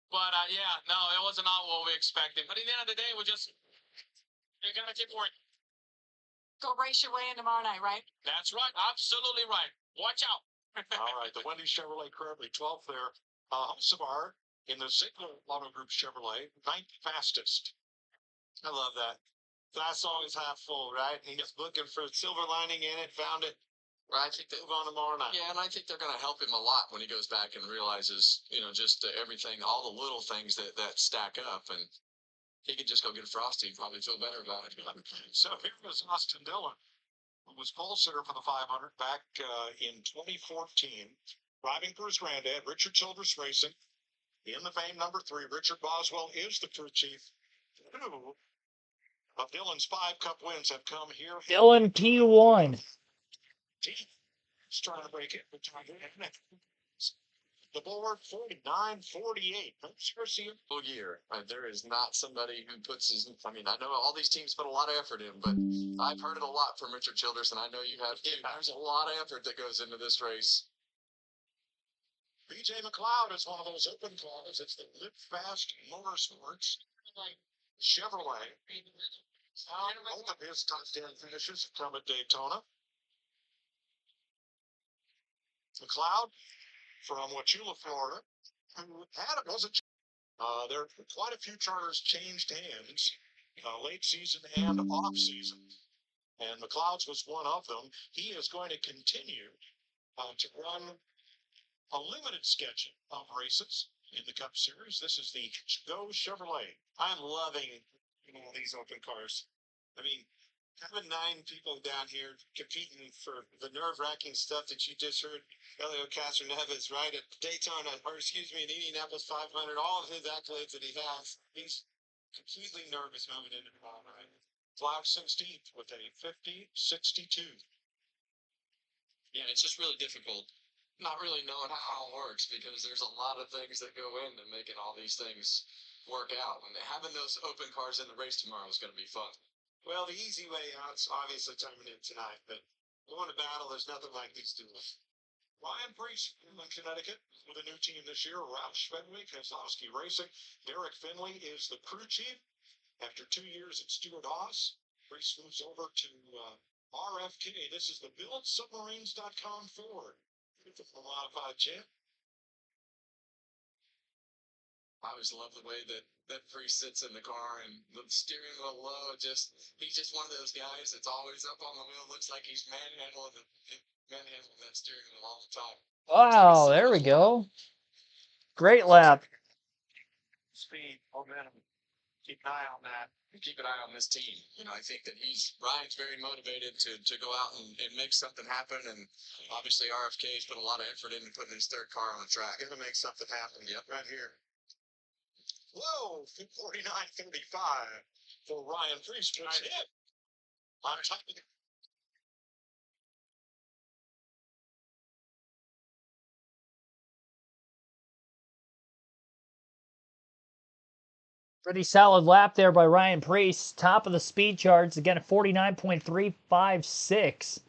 But yeah, no, it wasn't not what we expected. But in the end of the day, we gotta keep working. Go race your way in tomorrow night, right? That's right. Absolutely right. Watch out. All right, the Wendy's Chevrolet currently 12th there. Hocevar in the Ziegler Auto Group Chevrolet, 9th fastest. I love that. Glass always half full, right? He's looking for a silver lining in it, found it. Well, I think move on tomorrow night. Yeah, and I think they're going to help him a lot when he goes back and realizes, just everything, all the little things that stack up, and he could just go get a Frosty and probably feel better about it. So here was Austin Dillon, who was pole sitter for the 500 back in 2014, driving for his granddad, Richard Childress Racing. In the fame number 3, Richard Boswell is the crew chief. 2 of Dillon's 5 Cup wins have come here. Dillon P1. He's trying to break it. The board 49-48. Full year. There is not somebody who puts his. I mean, I know all these teams put a lot of effort in, but I've heard it a lot from Richard Childress, and I know you have too. There's a lot of effort that goes into this race. BJ McLeod is one of those open cars. It's the Live Fast Motorsports Chevrolet. Both of his top 10 finishes come at Daytona. McLeod from Wauchula, Florida, who wasn't. There are quite a few charters changed hands late season and off season, and McLeod's was one of them. He is going to continue to run a limited schedule of races in the Cup Series. This is the Go Chevrolet. I'm loving these open cars. I mean, having 9 people down here competing for the nerve-wracking stuff that you just heard Elio Castroneves right at Daytona, or excuse me, in Indianapolis 500, all of his accolades that he has, he's completely nervous moving into the ball, right? Flag 16th with a 50-62. Yeah, it's just really difficult not really knowing how it works because there's a lot of things that go into making all these things work out. And having those open cars in the race tomorrow is going to be fun. Well, the easy way out's obviously coming in tonight, but going to battle, there's nothing like these two. Ryan Priest from Connecticut with a new team this year. Roush Fenwick, Keselowski Racing. Derek Finley is the crew chief. After 2 years at Stewart Haas, Priest moves over to RFK. This is the BuildSubmarines.com Ford. Beautiful modified champ. I always love the way that Priest sits in the car and the steering wheel low. He's just one of those guys that's always up on the wheel. Looks like he's manhandling that steering wheel all the time. Wow, there we go. Great lap. Speed, momentum. Keep an eye on that. Keep an eye on this team. I think that Ryan's very motivated to go out and make something happen. And obviously RFK's put a lot of effort into putting his 3rd car on the track. Gonna make something happen. Yep. Right here. Whoa, 49-35 for Ryan Priest. What's it? On top of the Pretty solid lap there by Ryan Priest. Top of the speed charts. Again, at 49.356.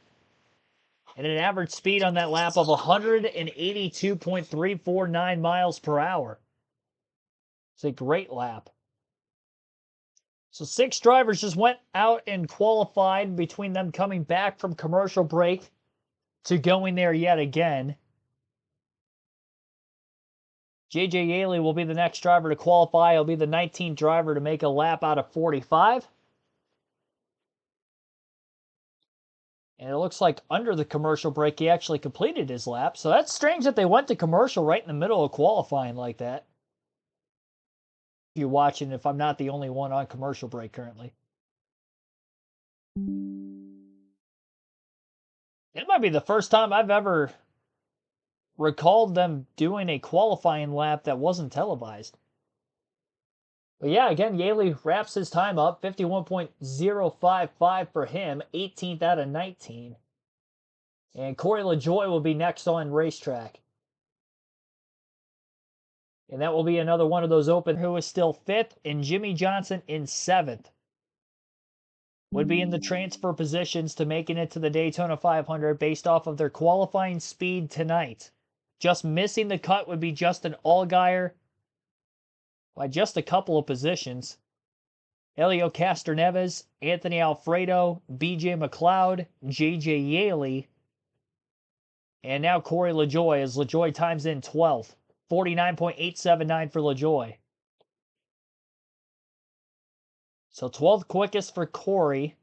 And an average speed on that lap of 182.349 miles per hour. It's a great lap. So 6 drivers just went out and qualified between them coming back from commercial break. to going there yet again. J.J. Yaley will be the next driver to qualify. He'll be the 19th driver to make a lap out of 45. And it looks like under the commercial break, he actually completed his lap. So that's strange that they went to commercial right in the middle of qualifying like that. If you're watching, if I'm not the only one on commercial break currently. It might be the first time I've ever recalled them doing a qualifying lap that wasn't televised. But yeah, again, Yaley wraps his time up, 51.055 for him, 18th out of 19. And Corey LaJoie will be next on racetrack. And that will be another one of those open who is still 5th, and Jimmy Johnson in 7th. Would be in the transfer positions to making it to the Daytona 500 based off of their qualifying speed tonight. Just missing the cut would be Justin Allgaier by just a couple of positions. Helio Castroneves, Anthony Alfredo, BJ McLeod, JJ Yaley, and now Corey LaJoie as LaJoie times in 12th. 49.879 for LaJoie. So 12th quickest for Corey.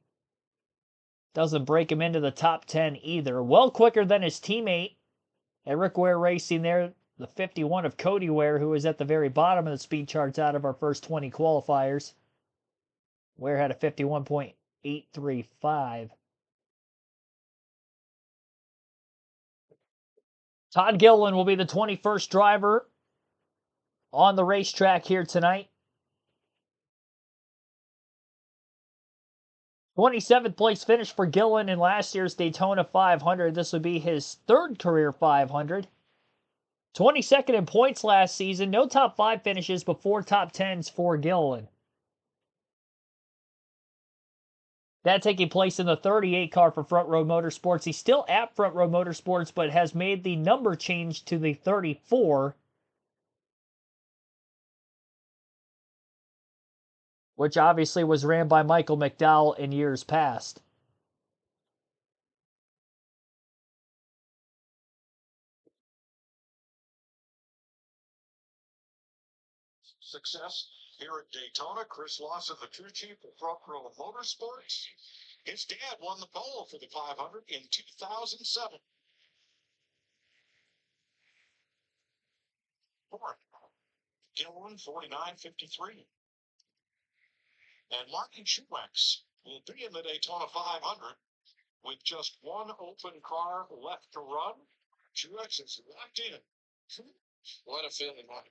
Doesn't break him into the top 10 either. Well quicker than his teammate at Rick Ware Racing there, the 51 of Cody Ware, who is at the very bottom of the speed charts out of our first 20 qualifiers. Ware had a 51.835. Todd Gilliland will be the 21st driver on the racetrack here tonight. 27th place finish for Gilliland in last year's Daytona 500. This would be his 3rd career 500. 22nd in points last season. No top 5 finishes, but 4 top 10s for Gilliland. That taking place in the 38 car for Front Row Motorsports. He's still at Front Row Motorsports, but has made the number change to the 34. Which obviously was ran by Michael McDowell in years past. Success here at Daytona. Chris Lawson, the crew chief of Front Row Motorsports. His dad won the pole for the 500 in 2007. Fourth, Gilliland, 49.53. And Martin Truex will be in the Daytona 500 with just one open car left to run. Truex is locked in. What a feeling, Mike.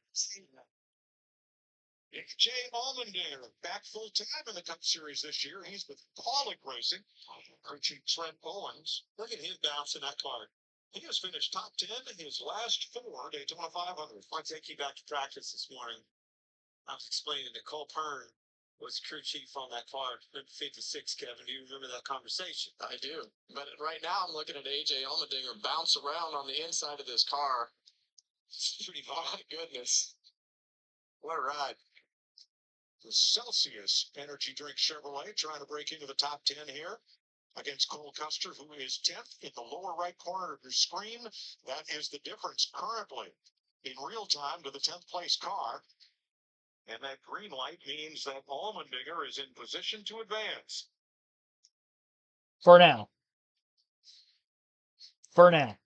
Jay Allmendinger back full time in the Cup Series this year. He's with Paulick Racing. Crew chief Trent Owens. Look at him bouncing that card. He has finished top 10 in his last 4 Daytona 500. I'll take you back to practice this morning. I was explaining that Cole Pern was crew chief on that car, 56, Kevin. Do you remember that conversation? I do. But right now I'm looking at AJ Allmendinger bounce around on the inside of this car. It's pretty Oh hard. my goodness. What a ride. The Celsius Energy Drink Chevrolet trying to break into the top 10 here against Cole Custer, who is 10th in the lower right corner of your screen. That is the difference currently in real time to the 10th place car. And that green light means that Allmendinger is in position to advance. For now. For now.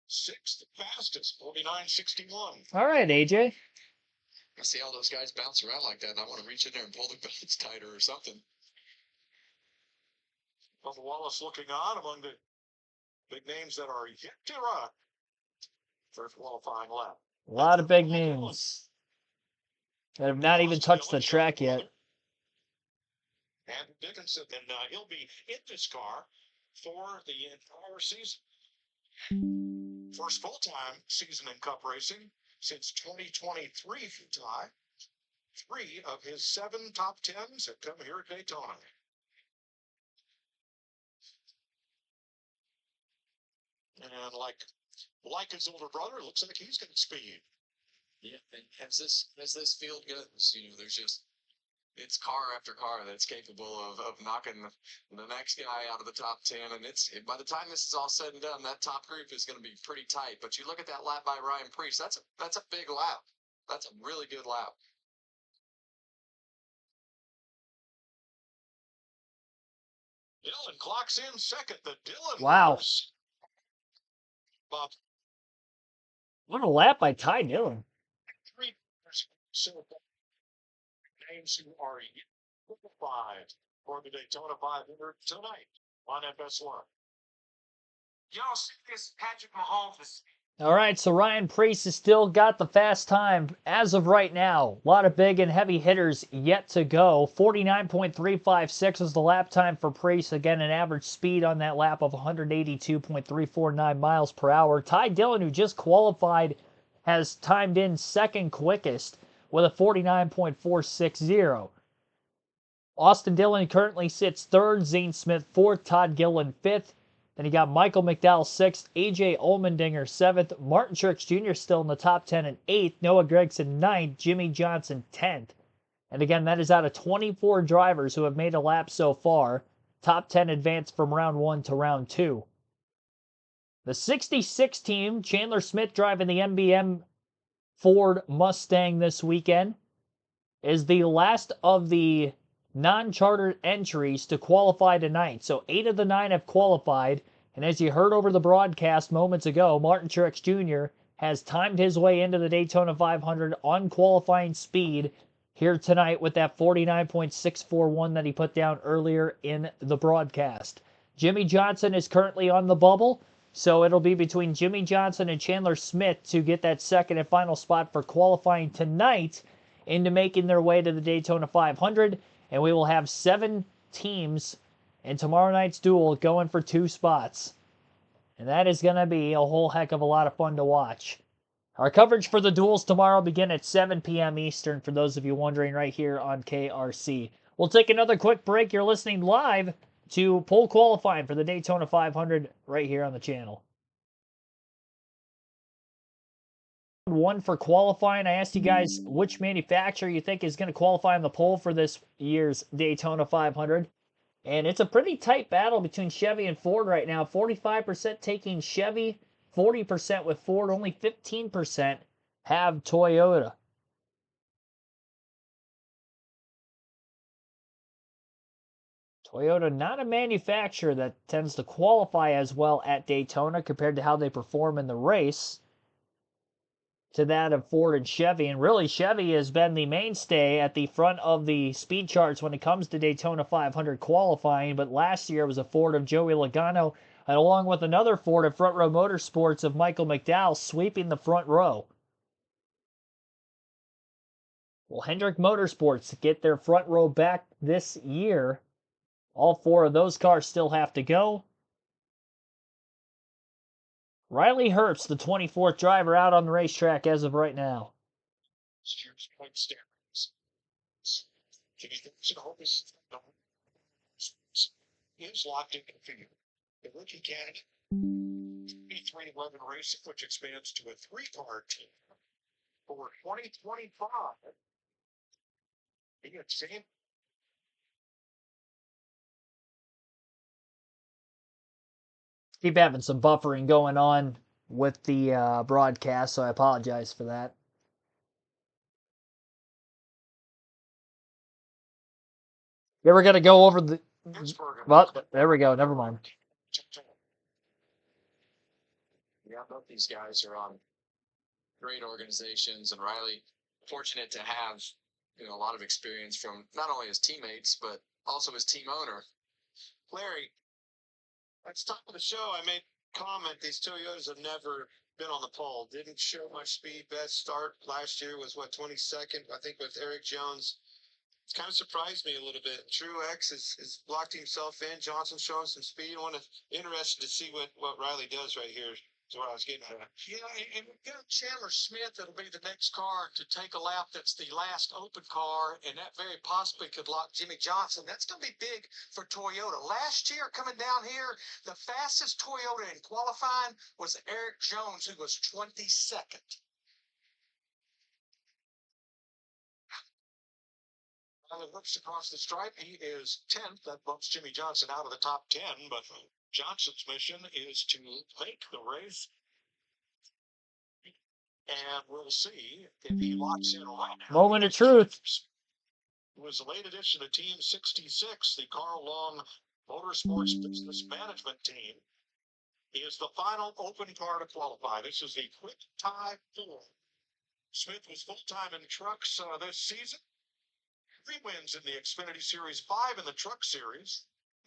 6th fastest, 49.61. All right, AJ. I see all those guys bounce around like that, and I want to reach in there and pull the belts tighter or something. Bubba Wallace looking on among the big names that are yet to run for qualifying lap. A lot of big names that have not even touched the track yet. And Dickinson, and he'll be in this car for the entire season. First full-time season in Cup racing since 2023 for Ty. 3 of his 7 top 10s have come here at Daytona. And like his older brother, looks like he's got speed. Yeah, and as this field goes, there's just it's car after car that's capable of knocking the next guy out of the top 10. And by the time this is all said and done, that top group is going to be pretty tight. But you look at that lap by Ryan Preece, that's a big lap. That's a really good lap. Dillon clocks in second. The Dillon. Wow. Bob. What a lap by Ty Dillon. Three. So names who are qualified for the Daytona 500 tonight on FS1. Y'all see this? Patrick Mahomes. All right, so Ryan Preece has still got the fast time as of right now. A lot of big and heavy hitters yet to go. 49.356 is the lap time for Preece. Again, an average speed on that lap of 182.349 miles per hour. Ty Dillon, who just qualified, has timed in second quickest with a 49.460. Austin Dillon currently sits third, Zane Smith fourth, Todd Gilliland fifth. Then you got Michael McDowell 6th, A.J. Allmendinger 7th, Martin Truex Jr. still in the top 10 and 8th, Noah Gragson 9th, Jimmy Johnson 10th. And again, that is out of 24 drivers who have made a lap so far. Top 10 advanced from round 1 to round 2. The 66 team, Chandler Smith driving the MBM Ford Mustang this weekend, is the last of the non-chartered entries to qualify tonight. So 8 of the 9 have qualified. And as you heard over the broadcast moments ago, Martin Truex Jr. has timed his way into the Daytona 500 on qualifying speed here tonight with that 49.641 that he put down earlier in the broadcast. Jimmy Johnson is currently on the bubble, so it'll be between Jimmy Johnson and Chandler Smith to get that second and final spot for qualifying tonight into making their way to the Daytona 500. And we will have 7 teams in tomorrow night's duel going for 2 spots. And that is going to be a whole heck of a lot of fun to watch. Our coverage for the duels tomorrow begin at 7 p.m. Eastern, for those of you wondering, right here on KRC. We'll take another quick break. You're listening live to pole qualifying for the Daytona 500 right here on the channel. One for qualifying. I asked you guys which manufacturer you think is going to qualify on the pole for this year's Daytona 500. And it's a pretty tight battle between Chevy and Ford right now. 45% taking Chevy, 40% with Ford, only 15% have Toyota. Toyota, not a manufacturer that tends to qualify as well at Daytona compared to how they perform in the race to that of Ford and Chevy. And really, Chevy has been the mainstay at the front of the speed charts when it comes to Daytona 500 qualifying. But last year it was a Ford of Joey Logano, and along with another Ford of Front Row Motorsports of Michael McDowell, sweeping the front row. Will Hendrick Motorsports get their front row back this year? All 4 of those cars still have to go. Riley Herbst, the 24th driver, out on the racetrack as of right now. Here's point standings. Jimmy Johnson is locked in the field. The rookie candidate, 311 Racing, which expands to a 3-car team for 2025. You get same. Keep having some buffering going on with the broadcast, so I apologize for that. Yeah, we're going to go over the... Well, there we go. Never mind. Yeah, both these guys are on great organizations, and Riley, fortunate to have a lot of experience from not only his teammates but also his team owner. Larry, at the top of the show, I made comment these Toyotas have never been on the pole. Didn't show much speed. Best start last year was 22nd, I think, with Eric Jones. It's kind of surprised me a little bit. Truex has locked himself in. Johnson showing some speed. Interested to see what Riley does right here. That's what I was getting at. Yeah, and we've got Chandler Smith that'll be the next car to take a lap. That's the last open car, and that very possibly could lock Jimmy Johnson. That's going to be big for Toyota. Last year, coming down here, the fastest Toyota in qualifying was Eric Jones, who was 22nd. looks across the stripe. He is 10th. That bumps Jimmy Johnson out of the top 10. But Johnson's mission is to make the race. And we'll see if he locks in right now. Moment of truth. It was a late addition to Team 66, the Carl Long Motorsports Business Management Team. He is the final open car to qualify. This is a quick tie 4. Smith was full-time in trucks this season. 3 wins in the Xfinity Series, 5 in the Truck Series.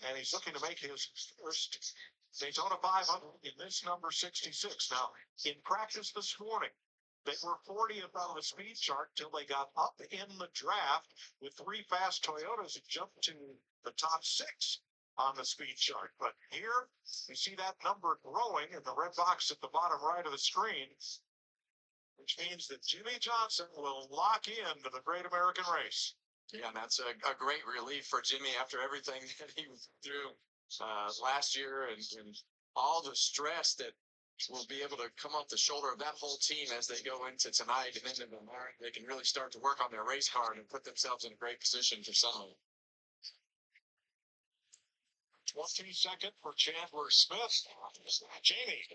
And he's looking to make his first Daytona 500 in this number 66. Now, in practice this morning, they were 40th on the speed chart till they got up in the draft with 3 fast Toyotas and jumped to the top 6 on the speed chart. But here, you see that number growing in the red box at the bottom right of the screen, which means that Jimmy Johnson will lock in to the Great American Race. Yeah, and that's a great relief for Jimmy after everything that he went through last year and all the stress that will be able to come off the shoulder of that whole team as they go into tonight and into tomorrow. They can really start to work on their race car and put themselves in a great position for Sunday. 22nd for Chandler Smith. Jamie.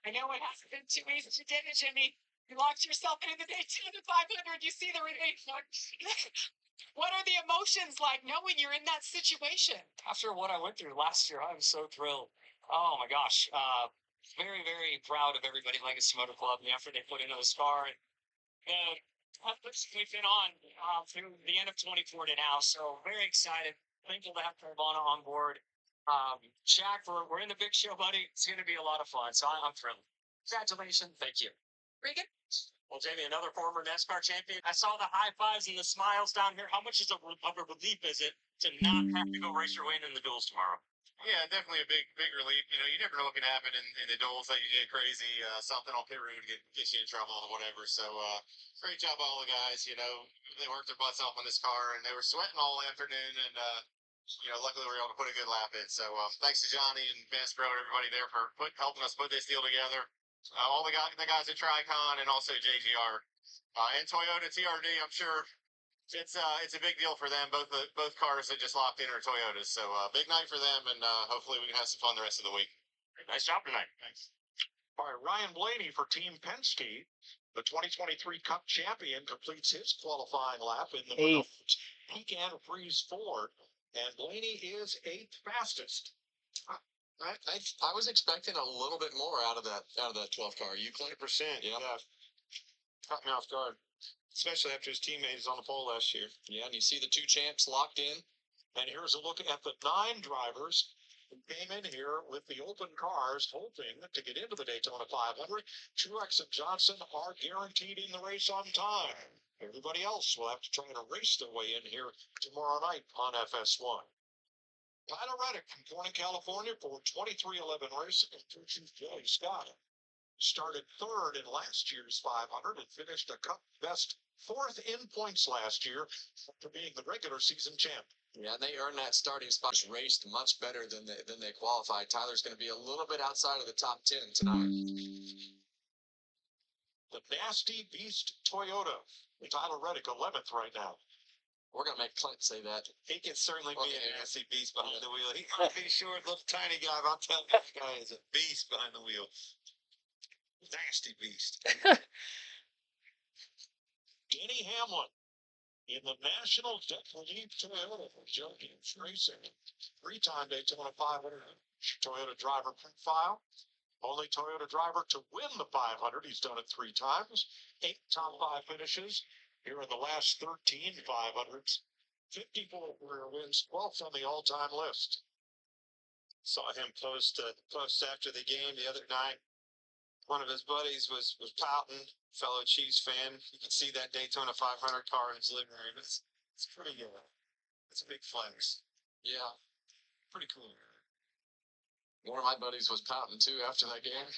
I know it hasn't been too easy. You did it, Jimmy. You locked yourself into the Daytona 500. You see the relief. What are the emotions like knowing you're in that situation? After what I went through last year, I'm so thrilled. Oh my gosh. Very, very proud of everybody at Legacy Motor Club and the effort they put into this car. And we've been on through the end of 24 to now, so very excited. Thankful to have Carvana on board. Shaq, we're in the big show, buddy. It's going to be a lot of fun, so I'm thrilled. Congratulations. Thank you. Regan? Well, Jamie, another former NASCAR champion. I saw the high fives and the smiles down here. How much of a relief is it to not have to go race your way in the duels tomorrow? Yeah, definitely a big relief. You know, you never know what can happen in the duels that you get crazy, something on pit road gets you in trouble or whatever. So, great job by all the guys. You know, they worked their butts off on this car and they were sweating all afternoon. And, you know, luckily we were able to put a good lap in. So, thanks to Johnny and Vince Bro and everybody there for helping us put this deal together. All the guys at Tricon and also JGR and Toyota TRD. I'm sure it's a big deal for them. Both cars that just locked in are Toyotas. So big night for them, and hopefully we can have some fun the rest of the week. Nice job tonight. Thanks. All right, Ryan Blaney for Team Penske, the 2023 Cup champion, completes his qualifying lap in the 8th. Pecan Freeze Ford, and Blaney is 8th fastest. I was expecting a little bit more out of that 12 car. You Clint? 100%. Yeah. Caught me off guard, especially after his teammates on the pole last year. Yeah, and you see the 2 champs locked in. And here's a look at the 9 drivers who came in here with the open cars, hoping to get into the Daytona 500. Truex and Johnson are guaranteed in the race on time. Everybody else will have to try to race their way in here tomorrow night on FS1. Tyler Reddick from Corning, California for 2311 Racing and crew chief Joey Scott started 3rd in last year's 500 and finished a Cup best 4th in points last year after being the regular season champ. Yeah, they earned that starting spot. Raced much better than they qualified. Tyler's going to be a little bit outside of the top 10 tonight. The Nasty Beast Toyota. Tyler Reddick 11th right now. We're going to make Clint say that. He can certainly be Okay. a nasty beast behind the wheel. He might be short, little tiny guy, but I'm telling you, this guy is a beast behind the wheel. Nasty beast. Denny Hamlin in the National Deck Relief Toyota for Joe Gibbs Racing. 3-time Daytona 500 Toyota driver profile. Only Toyota driver to win the 500. He's done it 3 times. 8 top 5 finishes here in the last 13 500s. 54 career wins, 12th on the all-time list. Saw him post after the game the other night. One of his buddies was pouting, fellow Chiefs fan. You can see that Daytona 500 car in his living room. It's pretty good. It's a big flex. Yeah. Pretty cool. One of my buddies was pouting too after that game.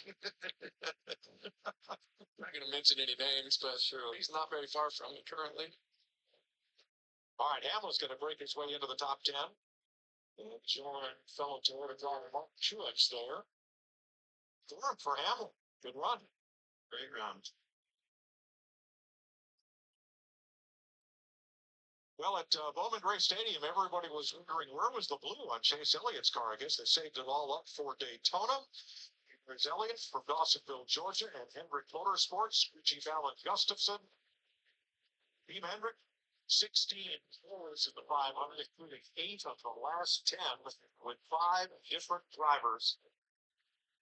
Not going to mention any names, but sure, he's not very far from it currently. All right, Hamlin's going to break his way into the top 10. And join fellow Toyota driver Mark Truex there. 3rd for Hamlin. Good run. Great round. Well, at Bowman Gray Stadium, everybody was wondering where was the blue on Chase Elliott's car. I guess they saved it all up for Daytona. There's Elliott from Dawsonville, Georgia, and Hendrick Motorsports, Richie Allen Gustafson, Beam Hendrick, 16 fours in the 500, including 8 of the last 10 with 5 different drivers.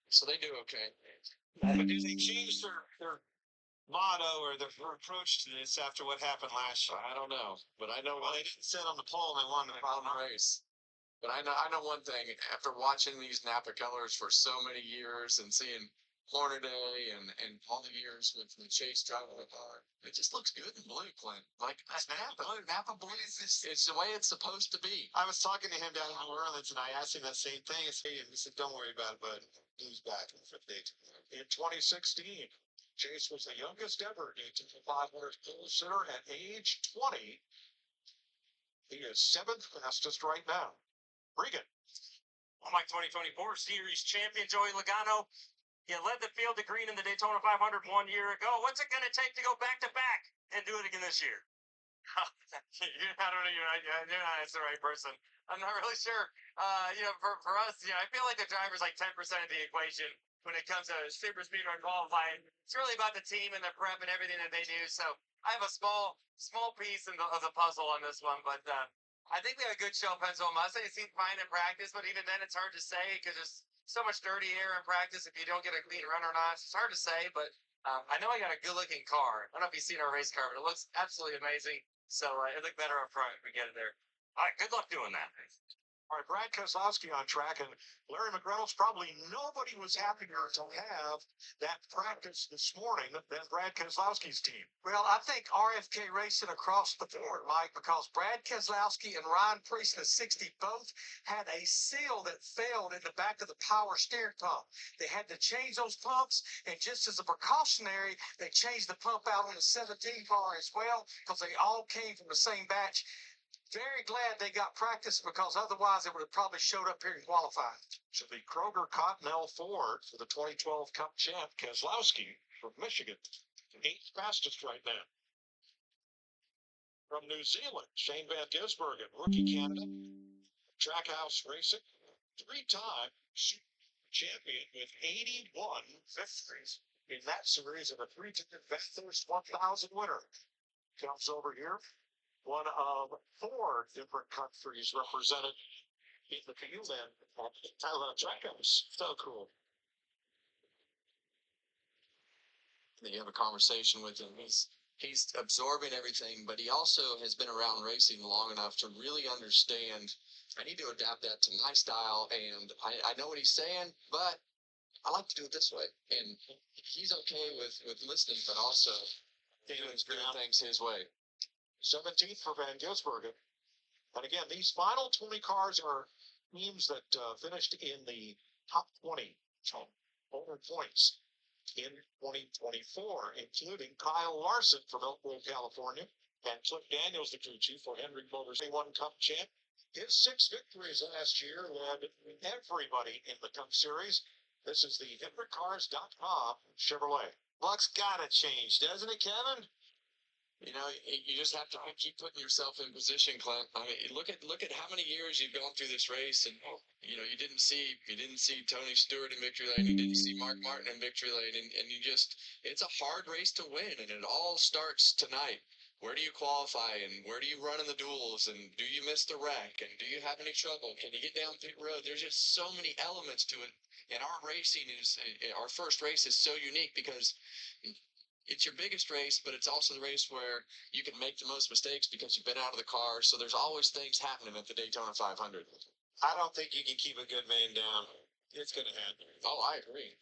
So they do okay. But do they change their motto or their approach to this after what happened last year? I don't know, but I know Well, they didn't sit on the pole and they won the the race. But I know one thing. After watching these Napa colors for so many years and seeing Hornaday and all the years with Chase driving the car, it just looks good in blue, Clint. Like that's Napa blue. It's the way it's supposed to be. I was talking to him down in New Orleans and I asked him that same thing. He said, "Don't worry about it, bud. He's back in 58." In 2016, Chase was the youngest ever Daytona 500 pole sitter at age 20. He is 7th fastest right now. Regan. On my 2024 series champion, Joey Logano. You led the field to green in the Daytona 500 1 year ago. What's it going to take to go back to back and do it again this year? I don't know. You're not the right person. I'm not really sure. For us, I feel like the driver's like 10% of the equation when it comes to super speedway qualifying. It's really about the team and the prep and everything that they do. So I have a small piece of the puzzle on this one, but I think we had a good show. Pensacola Mustang. It seemed fine in practice, but even then, it's hard to say because there's so much dirty air in practice. If you don't get a clean run or not, it's hard to say. But I know I got a good-looking car. I don't know if you've seen our race car, but it looks absolutely amazing. So it looked better up front if we get it there. All right, good luck doing that. All right, Brad Keselowski on track, and Larry McReynolds, probably nobody was happier to have that practice this morning than Brad Keselowski's team. Well, I think RFK racing across the board, Mike, because Brad Keselowski and Ryan Priest in the 60 both had a seal that failed in the back of the power steering pump. They had to change those pumps, and just as a precautionary, they changed the pump out on the 17 car as well, because they all came from the same batch. Very glad they got practice because otherwise they would have probably showed up here and qualified. So the Kroger Cottonelle Ford for the 2012 Cup champ, Keselowski from Michigan, 8th fastest right now. From New Zealand, Shane Van Gisbergen, rookie Canada, Trackhouse Racing, 3-time champion with 81 victories in that series and a 3-time Bathurst 1000 winner. Comes over here. One of 4 different countries represented in the field and Trackhouse. So cool. You have a conversation with him. He's absorbing everything, but he also has been around racing long enough to really understand. I need to adapt that to my style, and I know what he's saying, but I like to do it this way. And he's okay with listening, but also doing things his way. 17th for Van Gisbergen. And again, these final 20 cars are teams that finished in the top 20 total points in 2024, including Kyle Larson from Elk Grove, California, and Cliff Daniels, the crew chief for Hendrick Motors, A1 Cup champ. His 6 victories last year led everybody in the Cup Series. This is the HendrickCars.com Chevrolet. Luck's gotta change, doesn't it, Kevin? You just have to keep putting yourself in position, Clint. I mean, look at how many years you've gone through this race, and you didn't see Tony Stewart in victory lane, you didn't see Mark Martin in victory lane, and it's a hard race to win, and it all starts tonight. Where do you qualify, and where do you run in the duels, and do you miss the wreck, and do you have any trouble? Can you get down pit road? There's just so many elements to it, and our first race is so unique because it's your biggest race, but it's also the race where you can make the most mistakes because you've been out of the car. So there's always things happening at the Daytona 500. I don't think you can keep a good man down. It's going to happen. Oh, I agree.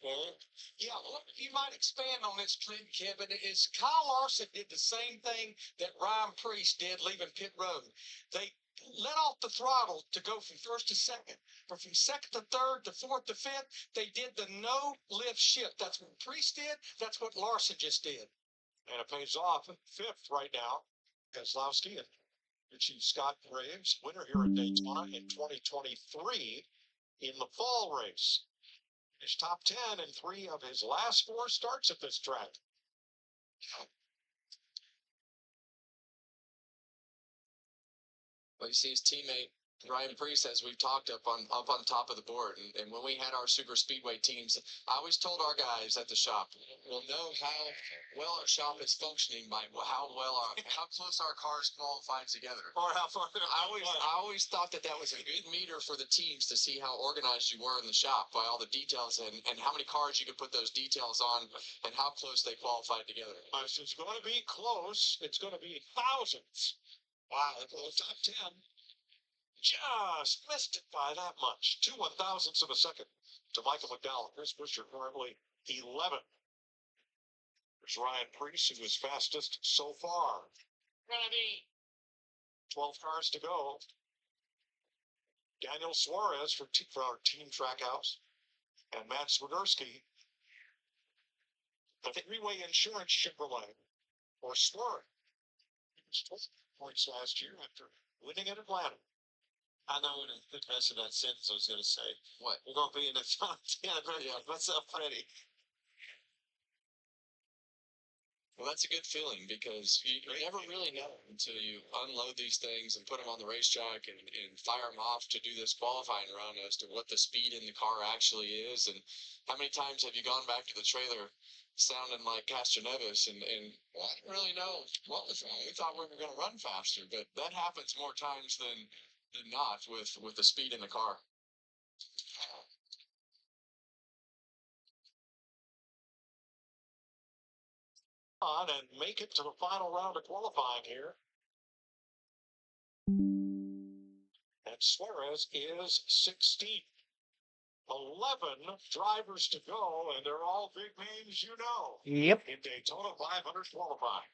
Yeah, well, you might expand on this, Clint, Kevin. Is Kyle Larson did the same thing that Ryan Priest did leaving pit road. They let off the throttle to go from first to second, but from second to third to fourth to fifth, they did the no lift shift. That's what Priest did. That's what Larson just did. And it pays off 5th right now. Keselowski and Chief Scott Graves, winner here at Daytona in 2023 in the fall race. His top 10 in 3 of his last 4 starts at this track. Well, you see his teammate Ryan Priest, as we've talked, up on top of the board, and when we had our super speedway teams, I always told our guys at the shop, we'll know how well our shop is functioning by how close our cars qualify together, Or how far I always thought that was a good meter for the teams to see how organized you were in the shop by all the details and how many cars you could put those details on and how close they qualified together. It's going to be close. It's going to be thousands. Wow, the top 10 just missed it by that much. 2 1,000ths of a second to Michael McDowell. Chris Buescher currently 11. There's Ryan Priest, who was fastest so far. Gonna be 12 cars to go. Daniel Suarez for our Team Trackhouse. And Matt Swiderski, the three-way insurance Chevrolet, or Suarez. He was 12 points last year after winning at Atlanta. I know what the rest of that sentence I was going to say. What? We're going to be in the top 10. I better get myself ready. Well, that's a good feeling because you never really know until you unload these things and put them on the racetrack and fire them off to do this qualifying run as to what the speed in the car actually is. And how many times have you gone back to the trailer sounding like Castroneves and well, I didn't really know what was wrong. We thought we were going to run faster, but that happens more times than not with the speed in the car. On and make it to the final round of qualifying here. And Suarez is 16. 11 drivers to go, and they're all big names you know. Yep. In Daytona 500 qualifying.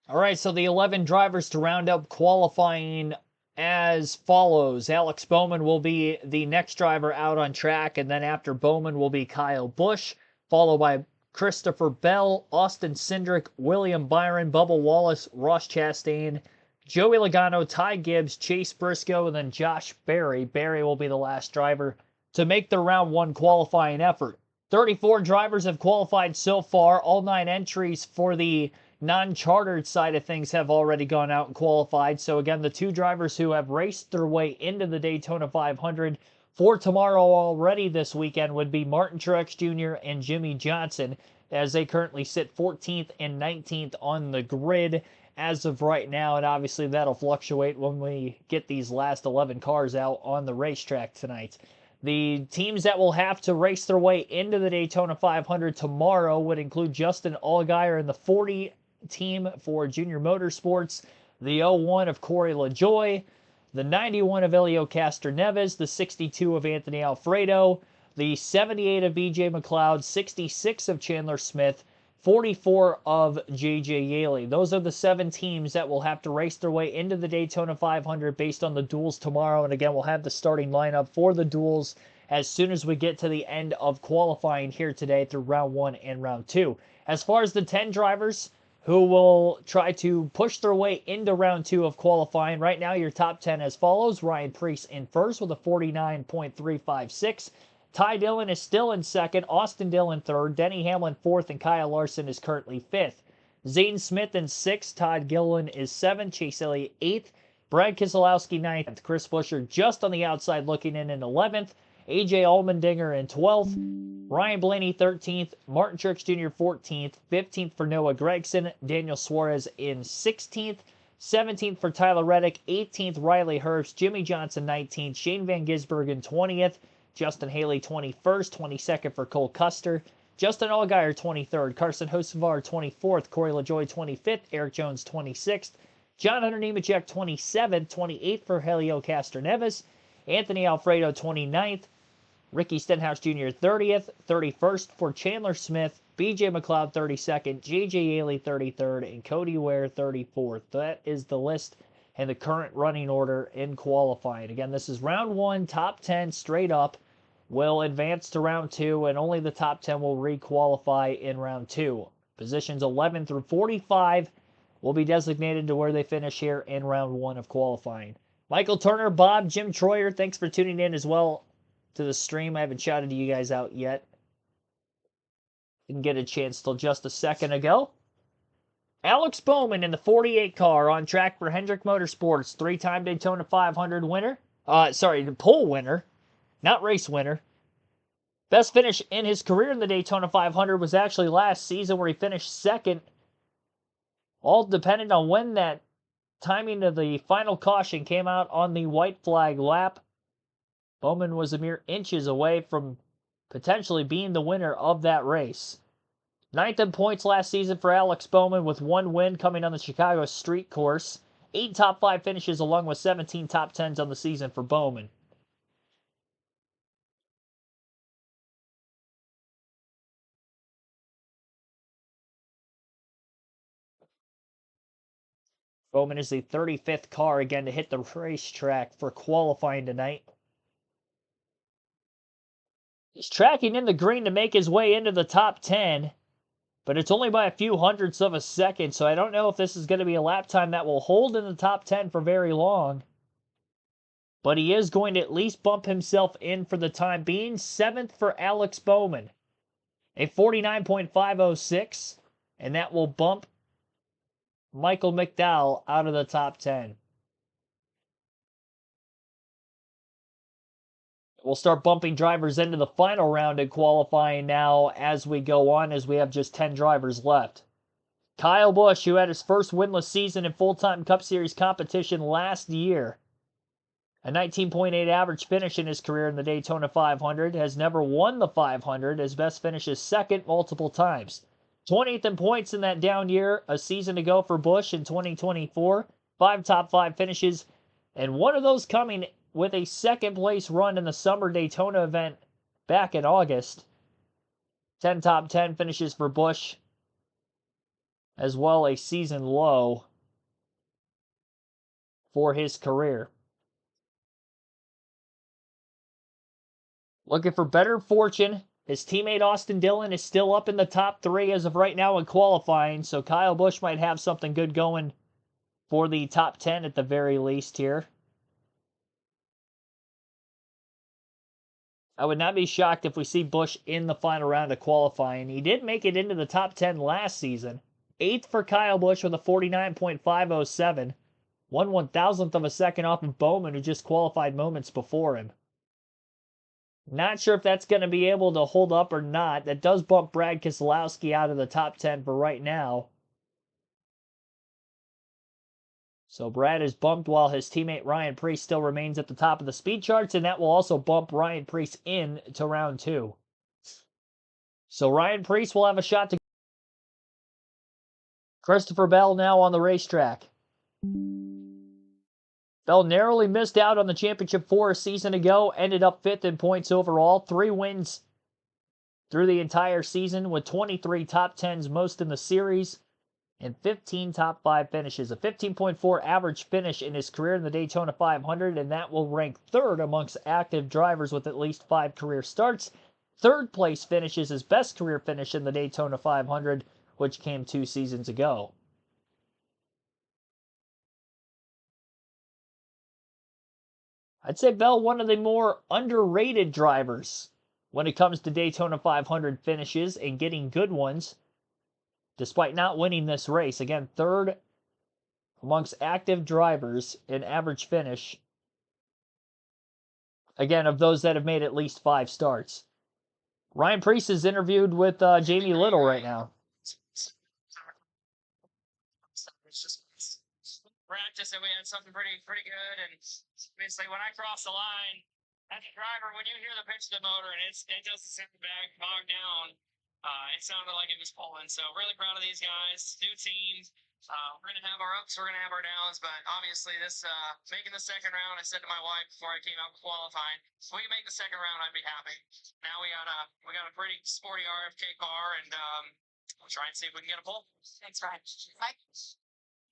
All right, so the 11 drivers to round up qualifying as follows. Alex Bowman will be the next driver out on track, and then after Bowman will be Kyle Busch, followed by Christopher Bell, Austin Cindric, William Byron, Bubba Wallace, Ross Chastain, Joey Logano, Ty Gibbs, Chase Briscoe, and then Josh Berry. Berry will be the last driver to make the round one qualifying effort. 34 drivers have qualified so far. All 9 entries for the non-chartered side of things have already gone out and qualified. So again, the 2 drivers who have raced their way into the Daytona 500 for tomorrow already this weekend would be Martin Truex Jr. and Jimmy Johnson, as they currently sit 14th and 19th on the grid as of right now. And obviously that'll fluctuate when we get these last 11 cars out on the racetrack tonight. The teams that will have to race their way into the Daytona 500 tomorrow would include Justin Allgaier in the 40 team for Junior Motorsports, the 01 of Corey LaJoie, the 91 of Elio Castroneves, the 62 of Anthony Alfredo, the 78 of BJ McLeod, 66 of Chandler Smith, 44 of JJ Yaley. Those are the 7 teams that will have to race their way into the Daytona 500 based on the duels tomorrow. And again, we'll have the starting lineup for the duels as soon as we get to the end of qualifying here today through round 1 and round 2. As far as the 10 drivers who will try to push their way into round 2 of qualifying, right now your top 10 as follows. Ryan Preece in first with a 49.356. Ty Dillon is still in second, Austin Dillon third, Denny Hamlin fourth, and Kyle Larson is currently fifth. Zane Smith in sixth, Todd Gilliland is seventh, Chase Elliott eighth, Brad Keselowski ninth, Chris Buescher just on the outside looking in 11th, AJ Allmendinger in 12th, Ryan Blaney 13th, Martin Truex Jr. 14th, 15th for Noah Gragson, Daniel Suarez in 16th, 17th for Tyler Reddick, 18th Riley Herbst, Jimmy Johnson 19th, Shane Van Gisbergen 20th, Justin Haley 21st, 22nd for Cole Custer, Justin Allgaier 23rd, Carson Hocevar 24th, Corey LaJoie 25th, Eric Jones 26th, John Hunter Nemechek 27th, 28th for Helio Castroneves, Anthony Alfredo 29th, Ricky Stenhouse Jr. 30th, 31st for Chandler Smith, BJ McLeod 32nd, JJ Yaley 33rd, and Cody Ware 34th. That is the list and the current running order in qualifying. Again, this is round 1, top 10 straight up will advance to round 2, and only the top 10 will re-qualify in round 2. Positions 11 through 45 will be designated to where they finish here in round 1 of qualifying. Michael Turner, Bob, Jim Troyer, thanks for tuning in as well to the stream. I haven't shouted to you guys out yet. Didn't get a chance till just a second ago. Alex Bowman in the 48 car on track for Hendrick Motorsports, 3-time Daytona 500 winner. The pole winner, not race winner. Best finish in his career in the Daytona 500 was actually last season, where he finished second. All dependent on when that timing of the final caution came out on the white flag lap. Bowman was a mere inches away from potentially being the winner of that race. 9th in points last season for Alex Bowman, with 1 win coming on the Chicago street course. 8 top 5 finishes along with 17 top 10s on the season for Bowman. Bowman is the 35th car again to hit the racetrack for qualifying tonight. He's tracking in the green to make his way into the top 10, but it's only by a few hundredths of a second, so I don't know if this is going to be a lap time that will hold in the top 10 for very long. But he is going to at least bump himself in for the time being. 7th for Alex Bowman, a 49.506, and that will bump Michael McDowell out of the top 10. We'll start bumping drivers into the final round in qualifying now as we go on, as we have just 10 drivers left. Kyle Busch, who had his first winless season in full-time Cup Series competition last year. A 19.8 average finish in his career in the Daytona 500, has never won the 500. His best finish is second multiple times. 20th in points in that down year a season ago for Busch in 2024. 5 top 5 finishes, and one of those coming with a second place run in the summer Daytona event back in August. 10 top 10 finishes for Busch, as well a season low for his career. Looking for better fortune. His teammate Austin Dillon is still up in the top 3 as of right now in qualifying, so Kyle Busch might have something good going for the top 10 at the very least here. I would not be shocked if we see Busch in the final round of qualifying. He did make it into the top 10 last season. 8th for Kyle Busch with a 49.507. 1/1000th of a second off of Bowman, who just qualified moments before him. Not sure if that's going to be able to hold up or not. That does bump Brad Keselowski out of the top 10 for right now. So Brad is bumped while his teammate Ryan Preece still remains at the top of the speed charts, and that will also bump Ryan Preece in to round 2. So Ryan Preece will have a shot to... Christopher Bell now on the racetrack. Bell narrowly missed out on the championship 4 a season ago, ended up 5th in points overall. 3 wins through the entire season with 23 top 10s, most in the series, and 15 top 5 finishes. A 15.4 average finish in his career in the Daytona 500, and that will rank 3rd amongst active drivers with at least 5 career starts. 3rd place finish is his best career finish in the Daytona 500, which came 2 seasons ago. I'd say Bell, one of the more underrated drivers when it comes to Daytona 500 finishes and getting good ones, despite not winning this race. Again, 3rd amongst active drivers in average finish. Again, of those that have made at least 5 starts. Ryan Preece is interviewed with Jamie Little right now. Practice and we had something pretty good, and basically when I cross the line as a driver, when you hear the pitch of the motor and it doesn't sit back bogged down, it sounded like it was pulling. So really proud of these guys. New team. We're gonna have our ups, we're gonna have our downs, but obviously this making the second round, I said to my wife before I came out qualifying, if we can make the second round, I'd be happy. Now we got a pretty sporty RFK car, and we'll try and see if we can get a pole. Thanks, Ryan. Mike?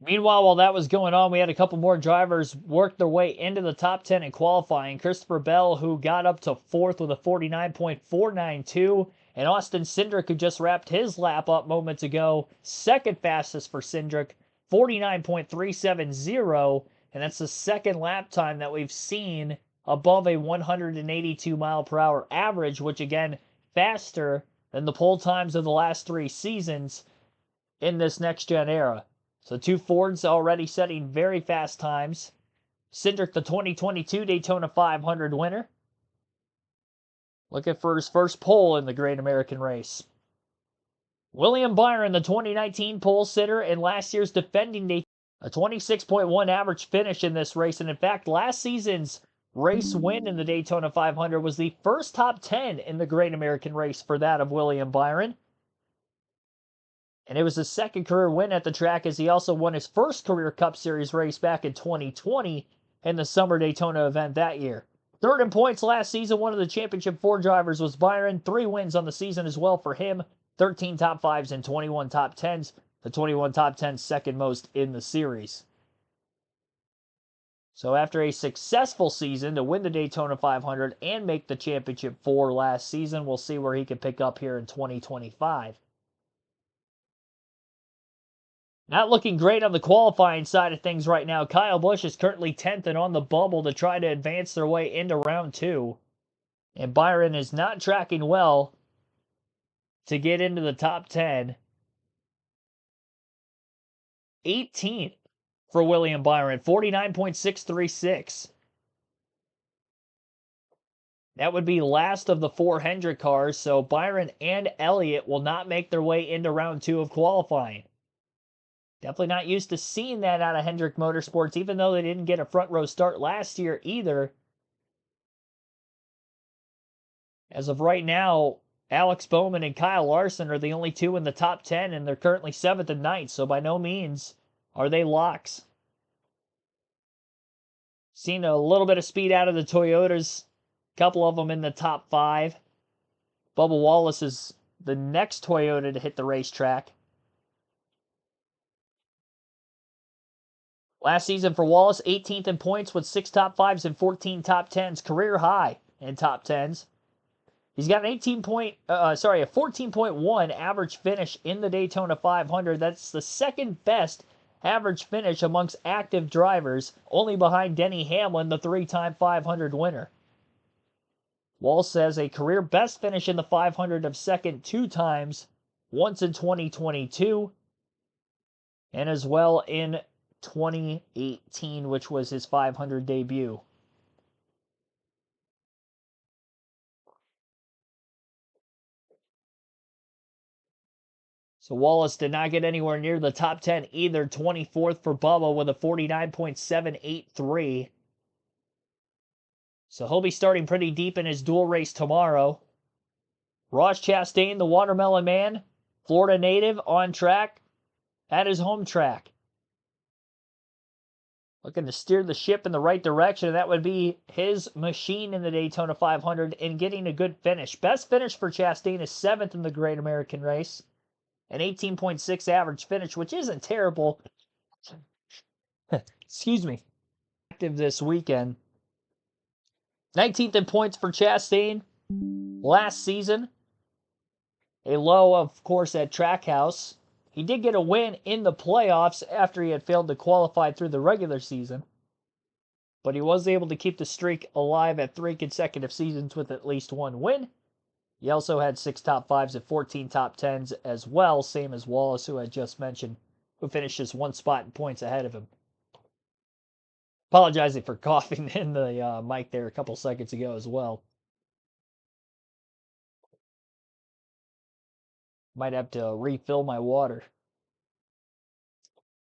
Meanwhile, while that was going on, we had a couple more drivers work their way into the top 10 in qualifying. Christopher Bell, who got up to 4th with a 49.492, and Austin Cindric, who just wrapped his lap up moments ago, 2nd fastest for Cindric, 49.370, and that's the 2nd lap time that we've seen above a 182 mile per hour average, which again, faster than the pole times of the last 3 seasons. in this next-gen era. So 2 Fords already setting very fast times. Cindric, the 2022 Daytona 500 winner, looking for his first pole in the Great American Race. William Byron, the 2019 pole sitter and last year's defending Daytona, a 26.1 average finish in this race. And in fact, last season's race win in the Daytona 500 was the first top 10 in the Great American Race for that of William Byron. And it was his second career win at the track, as he also won his first career Cup Series race back in 2020 in the Summer Daytona event that year. Third in points last season, one of the Championship 4 drivers was Byron. 3 wins on the season as well for him. 13 top 5s and 21 top 10s. The 21 top 10s second most in the series. So after a successful season to win the Daytona 500 and make the Championship 4 last season, we'll see where he can pick up here in 2025. Not looking great on the qualifying side of things right now. Kyle Busch is currently 10th and on the bubble to try to advance their way into round 2. And Byron is not tracking well to get into the top 10. 18th for William Byron, 49.636. That would be last of the 4 Hendrick cars, so Byron and Elliott will not make their way into round 2 of qualifying. Definitely not used to seeing that out of Hendrick Motorsports, even though they didn't get a front row start last year either. As of right now, Alex Bowman and Kyle Larson are the only 2 in the top 10, and they're currently 7th and 9th, so by no means are they locks. Seen a little bit of speed out of the Toyotas, a couple of them in the top 5. Bubba Wallace is the next Toyota to hit the racetrack. Last season for Wallace, 18th in points with 6 top 5s and 14 top 10s, career high in top 10s. He's got an 14.1 average finish in the Daytona 500. That's the second best average finish amongst active drivers, only behind Denny Hamlin, the 3-time 500 winner. Wallace has a career best finish in the 500 of second 2 times, once in 2022, and as well in 2018, which was his 500 debut. So Wallace did not get anywhere near the top 10 either. 24th for Bubba with a 49.783. So he'll be starting pretty deep in his dual race tomorrow. Ross Chastain, the Watermelon Man, Florida native, on track at his home track. Looking to steer the ship in the right direction, and that would be his machine in the Daytona 500 and getting a good finish. Best finish for Chastain is 7th in the Great American Race. An 18.6 average finish, which isn't terrible. Excuse me. Active this weekend. 19th in points for Chastain last season. A low, of course, at Trackhouse. He did get a win in the playoffs after he had failed to qualify through the regular season. But he was able to keep the streak alive at 3 consecutive seasons with at least 1 win. He also had 6 top 5s and 14 top 10s as well, same as Wallace, who I just mentioned, who finished just 1 spot in points ahead of him. Apologizing for coughing in the mic there a couple seconds ago as well. Might have to refill my water.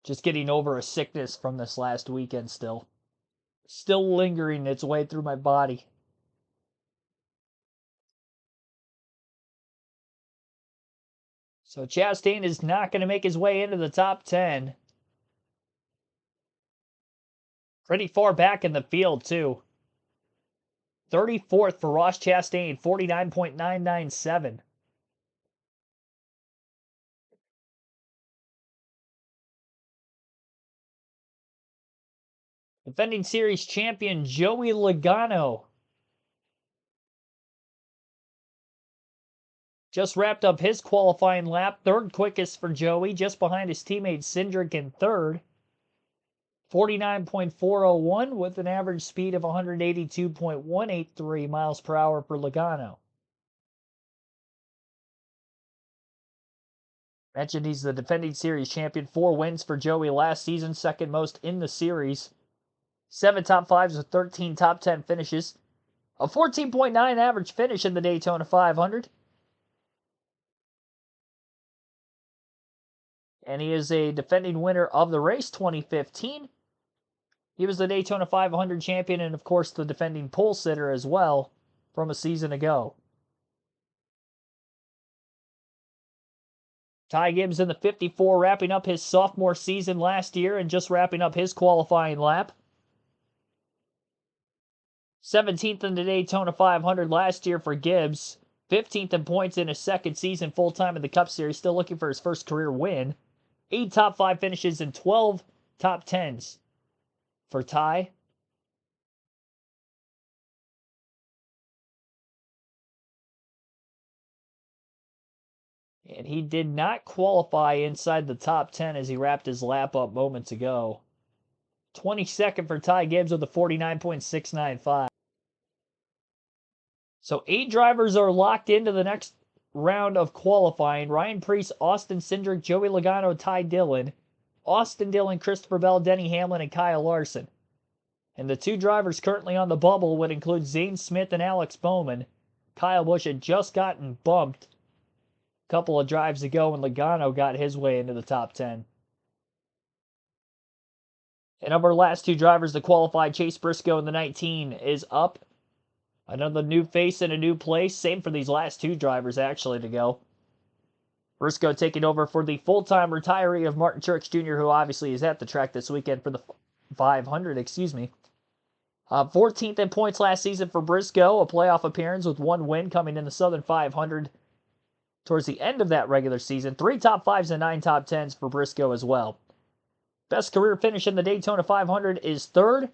Just getting over a sickness from this last weekend still. Still lingering its way through my body. So Chastain is not going to make his way into the top 10. Pretty far back in the field, too. 34th for Ross Chastain, 49.997. Defending series champion Joey Logano just wrapped up his qualifying lap, 3rd quickest for Joey, just behind his teammate Cindric in 3rd. 49.401 with an average speed of 182.183 miles per hour for Logano. Mentioned he's the defending series champion. 4 wins for Joey last season, second most in the series. 7 top 5s with 13 top 10 finishes. A 14.9 average finish in the Daytona 500. And he is a defending winner of the race 2015. He was the Daytona 500 champion and, of course, the defending pole sitter as well from a season ago. Ty Gibbs in the 54, wrapping up his sophomore season last year and just wrapping up his qualifying lap. 17th in the Daytona 500 last year for Gibbs. 15th in points in his second season full-time in the Cup Series, still looking for his first career win. 8 top 5 finishes and 12 top 10s for Ty. And he did not qualify inside the top 10 as he wrapped his lap up moments ago. 22nd for Ty Gibbs with a 49.695. So 8 drivers are locked into the next round of qualifying. Ryan Preece, Austin Cindric, Joey Logano, Ty Dillon, Austin Dillon, Christopher Bell, Denny Hamlin, and Kyle Larson. And the 2 drivers currently on the bubble would include Zane Smith and Alex Bowman. Kyle Busch had just gotten bumped a couple of drives ago when Logano got his way into the top 10. And of our last 2 drivers to qualify, Chase Briscoe in the 19 is up. Another new face in a new place. Same for these last 2 drivers, actually, to go. Briscoe taking over for the full-time retiree of Martin Truex Jr., who obviously is at the track this weekend for the 500, 14th in points last season for Briscoe, a playoff appearance with 1 win coming in the Southern 500 towards the end of that regular season. 3 top 5s and 9 top 10s for Briscoe as well. Best career finish in the Daytona 500 is 3rd,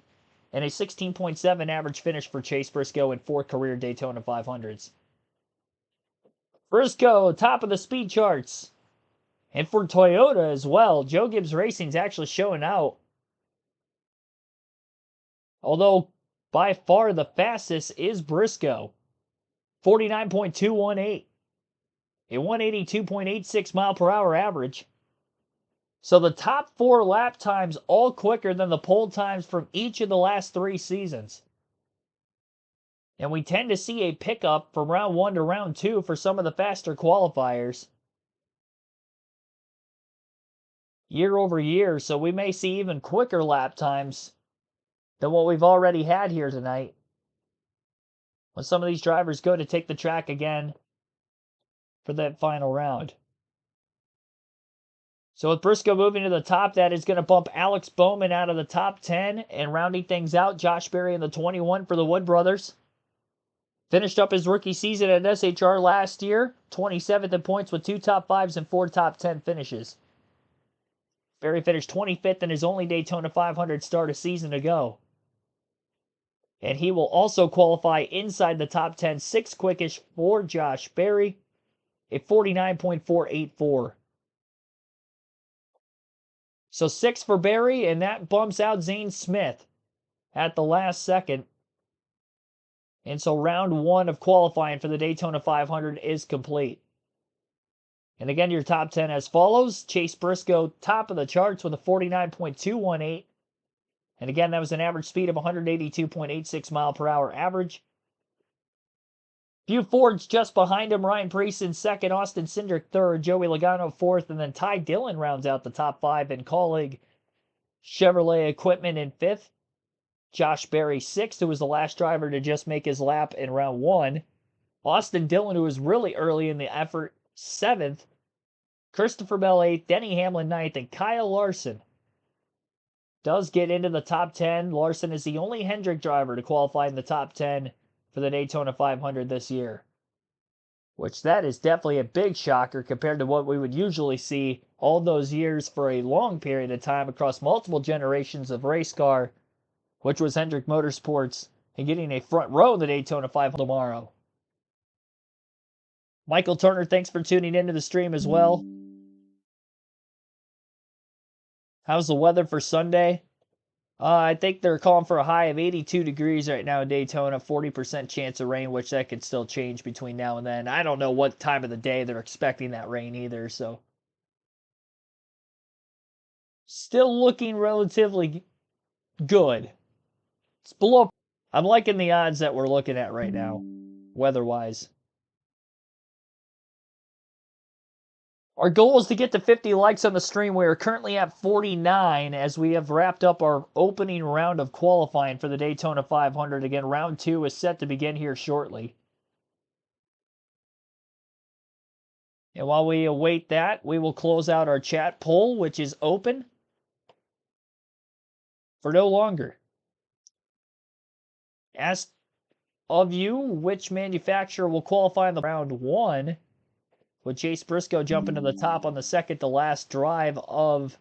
and a 16.7 average finish for Chase Briscoe in 4 career Daytona 500s. Briscoe, top of the speed charts. And for Toyota as well, Joe Gibbs Racing's actually showing out. Although, by far the fastest is Briscoe. 49.218. A 182.86 mile per hour average. So the top 4 lap times all quicker than the pole times from each of the last 3 seasons. And we tend to see a pickup from round 1 to round 2 for some of the faster qualifiers. Year over year, so we may see even quicker lap times than what we've already had here tonight. When some of these drivers go to take the track again for that final round. So with Briscoe moving to the top, that is going to bump Alex Bowman out of the top 10. And rounding things out, Josh Berry in the 21 for the Wood Brothers. Finished up his rookie season at SHR last year. 27th in points with 2 top 5s and 4 top 10 finishes. Berry finished 25th in his only Daytona 500 start a season ago. And he will also qualify inside the top 10, 6th quickest for Josh Berry. A 49.484. So 6 for Berry, and that bumps out Zane Smith at the last second. And so round 1 of qualifying for the Daytona 500 is complete. And again, your top 10 as follows. Chase Briscoe, top of the charts with a 49.218. And again, that was an average speed of 182.86 mile per hour average. Few Fords just behind him. Ryan Preece in 2nd, Austin Cindric 3rd, Joey Logano 4th, and then Ty Dillon rounds out the top 5 in Colleague Chevrolet Equipment in 5th. Josh Berry 6th, who was the last driver to just make his lap in round 1. Austin Dillon, who was really early in the effort, 7th. Christopher Bell 8th, Denny Hamlin 9th, and Kyle Larson does get into the top 10. Larson is the only Hendrick driver to qualify in the top 10 for the Daytona 500 this year. Which that is definitely a big shocker compared to what we would usually see all those years for a long period of time across multiple generations of race car, which was Hendrick Motorsports, and getting a front row in the Daytona 500 tomorrow. Michael Turner, thanks for tuning into the stream as well. How's the weather for Sunday? I think they're calling for a high of 82 degrees right now in Daytona, 40% chance of rain, which that could still change between now and then. I don't know what time of the day they're expecting that rain either, so Still looking relatively good. It's below. I'm liking the odds that we're looking at right now, weather-wise. Our goal is to get to 50 likes on the stream. We are currently at 49 as we have wrapped up our opening round of qualifying for the Daytona 500. Again, round 2 is set to begin here shortly. And while we await that, we will close out our chat poll, which is open for no longer. Ask of you which manufacturer will qualify in the round 1, with Chase Briscoe jumping to the top on the second to last drive of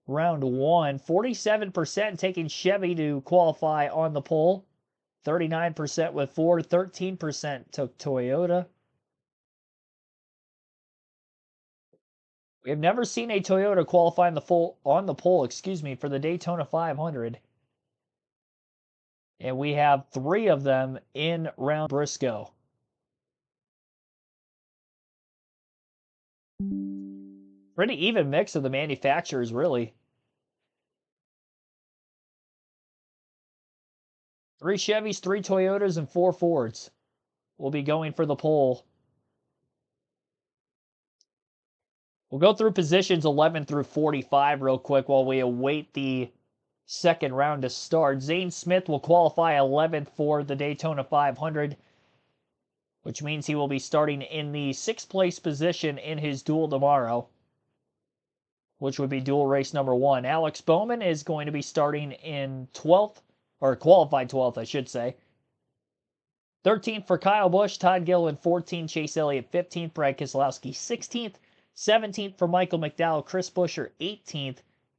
round 1. 47% taking Chevy to qualify on the poll. 39% with Ford. 13% took Toyota. We have never seen a Toyota qualify on the poll, for the Daytona 500. And we have 3 of them in round Briscoe. Pretty even mix of the manufacturers, really. 3 Chevys, 3 Toyotas, and 4 Fords will be going for the pole. We'll go through positions 11 through 45 real quick while we await the second round to start. Zane Smith will qualify 11th for the Daytona 500, which means he will be starting in the 6th place position in his duel tomorrow, which would be duel race number 1. Alex Bowman is going to be starting in 12th, or qualified 12th, I should say. 13th for Kyle Busch, Todd Gilliland 14th, Chase Elliott 15th, Brad Keselowski 16th, 17th for Michael McDowell, Chris Buescher 18th,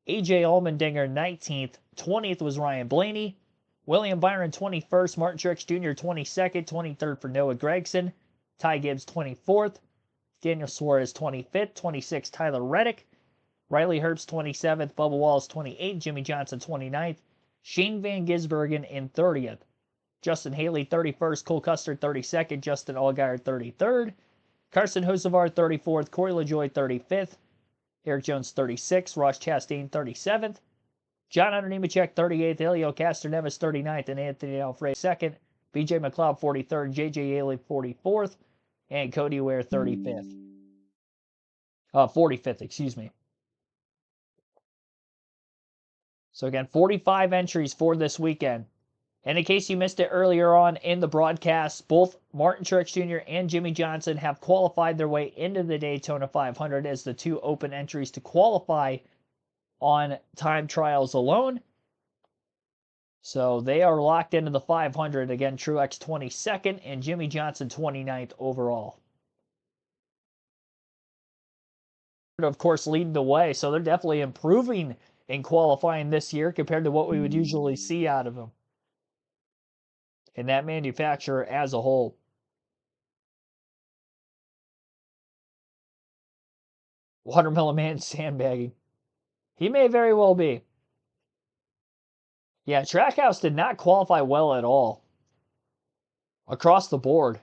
AJ Allmendinger 19th, 20th was Ryan Blaney, William Byron 21st, Martin Truex Jr. 22nd, 23rd for Noah Gragson, Ty Gibbs 24th, Daniel Suarez 25th, 26th Tyler Reddick, Riley Herbst 27th, Bubba Wallace 28th, Jimmy Johnson 29th, Shane Van Gisbergen in 30th, Justin Haley 31st, Cole Custer 32nd, Justin Allgaier 33rd, Carson Hocevar 34th, Corey LaJoie 35th, Eric Jones 36th, Ross Chastain 37th, John Hunter Nemechek 38th, Helio Castroneves 39th, and Anthony Alfredo 2nd, BJ McLeod 43rd, JJ Yeley 44th, and Cody Ware 35th. 45th, excuse me. So again, 45 entries for this weekend. And in case you missed it earlier on in the broadcast, both Martin Truex Jr. and Jimmy Johnson have qualified their way into the Daytona 500 as the 2 open entries to qualify on time trials alone. So they are locked into the 500. Again, Truex 22nd and Jimmy Johnson 29th overall. Of course, leading the way. So they're definitely improving in qualifying this year compared to what we would usually see out of them. And that manufacturer as a whole. Watermelon Man sandbagging. He may very well be. Yeah, Trackhouse did not qualify well at all. Across the board.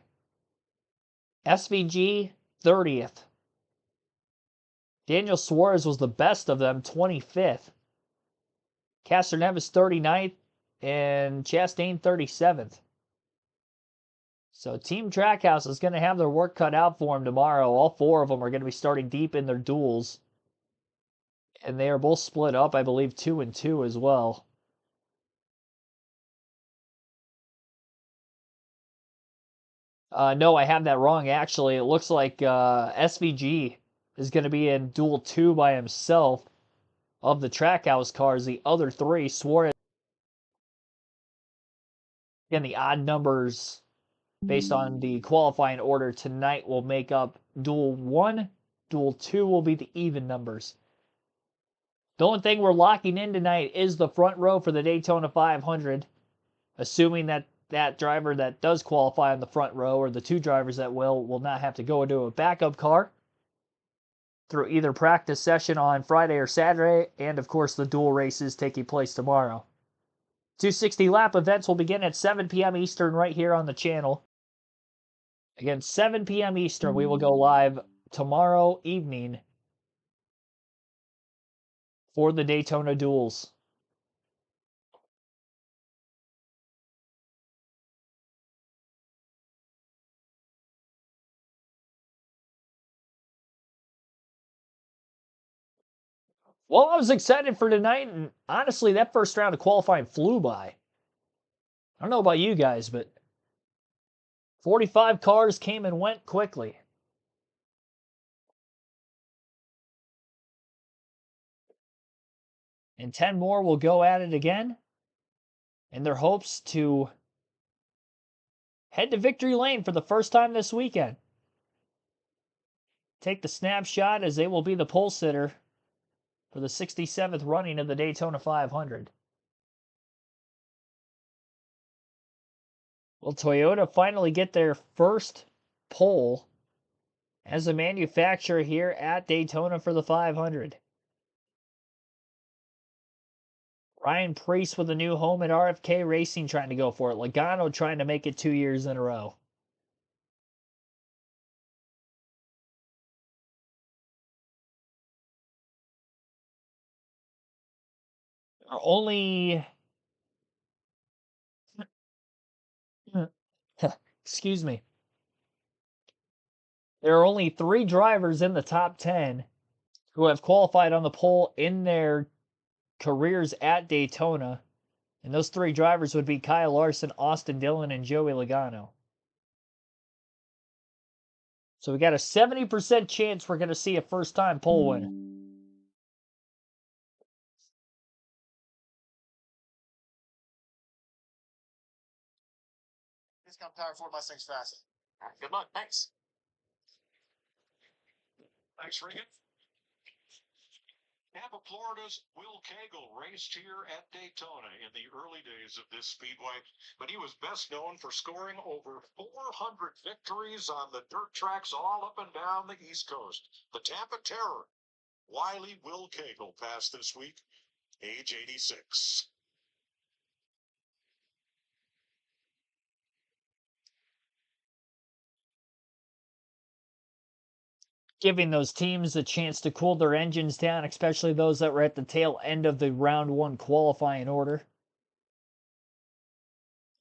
SVG, 30th. Daniel Suarez was the best of them, 25th. Castroneves, 39th. And Chastain, 37th. So Team Trackhouse is going to have their work cut out for them tomorrow. All 4 of them are going to be starting deep in their duels. And they are both split up, I believe, 2 and 2 as well. No, I have that wrong, actually. It looks like SVG is going to be in duel 2 by himself of the Trackhouse cars. The other 3, Suarez. Again, the odd numbers based on the qualifying order tonight will make up duel 1. Duel 2 will be the even numbers. The only thing we're locking in tonight is the front row for the Daytona 500, assuming that that driver that does qualify on the front row, or the 2 drivers that will not have to go into a backup car through either practice session on Friday or Saturday, and of course the dual races taking place tomorrow. 260 lap events will begin at 7 p.m. Eastern right here on the channel. Again, 7 p.m. Eastern, we will go live tomorrow evening for the Daytona duels. Well, I was excited for tonight, and honestly, that first round of qualifying flew by. I don't know about you guys, but 45 cars came and went quickly. And 10 more will go at it again in their hopes to head to victory lane for the first time this weekend. Take the snapshot as they will be the pole sitter for the 67th running of the Daytona 500. Will Toyota finally get their first pole as a manufacturer here at Daytona for the 500? Ryan Preece with a new home at RFK Racing trying to go for it. Logano trying to make it 2 years in a row. There are only excuse me. There are only 3 drivers in the top 10 who have qualified on the pole in their careers at Daytona. And those 3 drivers would be Kyle Larson, Austin Dillon, and Joey Logano. So we got a 70% chance we're going to see a first-time pole win. Just got power for Mustangs fast. All right, good luck. Thanks. Thanks, Regan. Tampa, Florida's Will Cagle raced here at Daytona in the early days of this speedway, but he was best known for scoring over 400 victories on the dirt tracks all up and down the East Coast. The Tampa Terror, wily Will Cagle, passed this week, age 86. Giving those teams a chance to cool their engines down, especially those that were at the tail end of the round 1 qualifying order.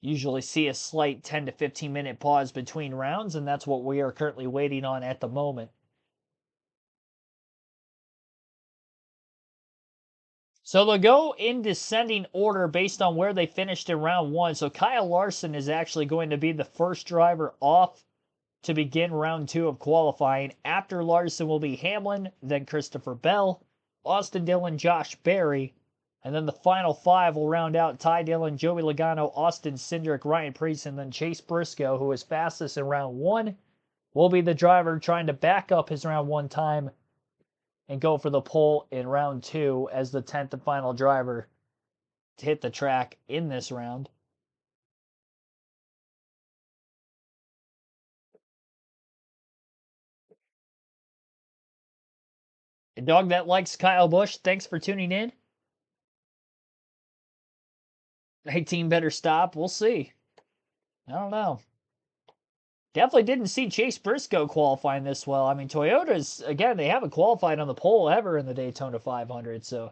Usually see a slight 10 to 15 minute pause between rounds, and that's what we are currently waiting on at the moment. So they'll go in descending order based on where they finished in round 1. So Kyle Larson is actually going to be the first driver off to begin round 2 of qualifying. After Larson will be Hamlin, then Christopher Bell, Austin Dillon, Josh Berry, and then the final 5 will round out Ty Dillon, Joey Logano, Austin Cindric, Ryan Preece, and then Chase Briscoe, who was fastest in round 1, will be the driver trying to back up his round 1 time and go for the pole in round 2 as the 10th and final driver to hit the track in this round. A dog that likes Kyle Busch, thanks for tuning in. 18 better stop. We'll see. I don't know. Definitely didn't see Chase Briscoe qualifying this well. I mean, Toyota's, again, they haven't qualified on the pole ever in the Daytona 500, so.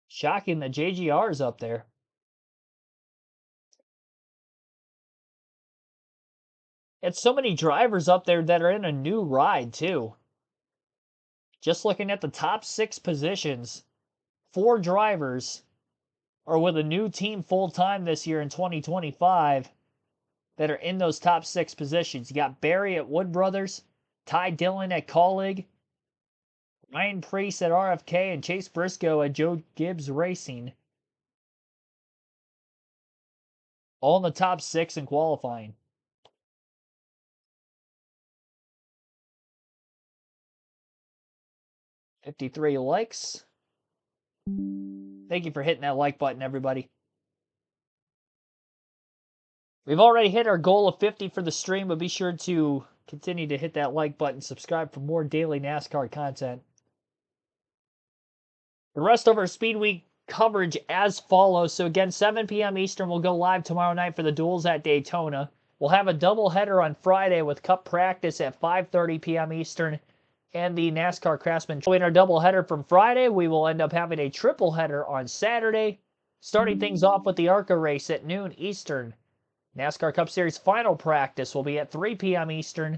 Shocking that JGR's up there. It's so many drivers up there that are in a new ride, too. Just looking at the top 6 positions, 4 drivers are with a new team full-time this year in 2025 that are in those top 6 positions. You got Barry at Wood Brothers, Ty Dillon at Colleague, Ryan Preece at RFK, and Chase Briscoe at Joe Gibbs Racing. All in the top 6 in qualifying. $53 likes. Thank you for hitting that like button, everybody. We've already hit our goal of 50 for the stream, but be sure to continue to hit that like button, subscribe for more daily NASCAR content. The rest of our Speed Week coverage as follows. So again, 7 p.m. Eastern, we'll go live tomorrow night for the duels at Daytona. We'll have a doubleheader on Friday with Cup practice at 5:30 p.m. Eastern. and the NASCAR Craftsman in our doubleheader from Friday. We will end up having a triple header on Saturday, starting things off with the ARCA race at noon Eastern. NASCAR Cup Series final practice will be at 3 p.m. Eastern,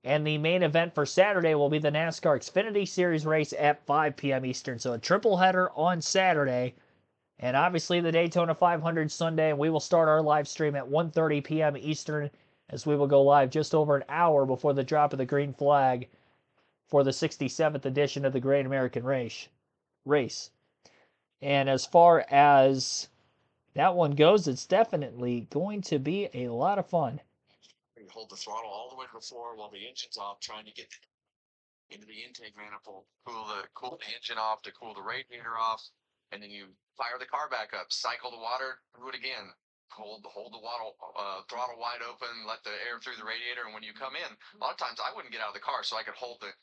and the main event for Saturday will be the NASCAR Xfinity Series race at 5 p.m. Eastern. So a triple header on Saturday, and obviously the Daytona 500 Sunday, and we will start our live stream at 1:30 p.m. Eastern, as we will go live just over an hour before the drop of the green flag for the 67th edition of the Great American Race. And as far as that one goes, it's definitely going to be a lot of fun. You hold the throttle all the way to the floor while the engine's off, trying to get into the intake manifold, cool the engine off to cool the radiator off, and then you fire the car back up, cycle the water, do it again. Hold the throttle wide open, let the air through the radiator, and when you come in, a lot of times I wouldn't get out of the car so I could hold the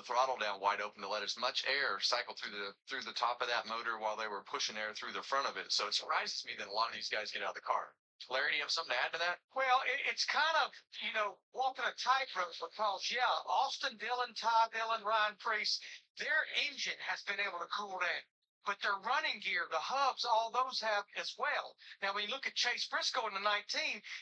throttle down wide open to let as much air cycle through the top of that motor while they were pushing air through the front of it. So it surprises me that a lot of these guys get out of the car. Larry, do you have something to add to that? Well, it's kind of, walking a tightrope because, Austin Dillon, Ty Dillon, Ryan Priest, their engine has been able to cool down. But their running gear, the hubs, all those have as well. Now, when you look at Chase Briscoe in the 19,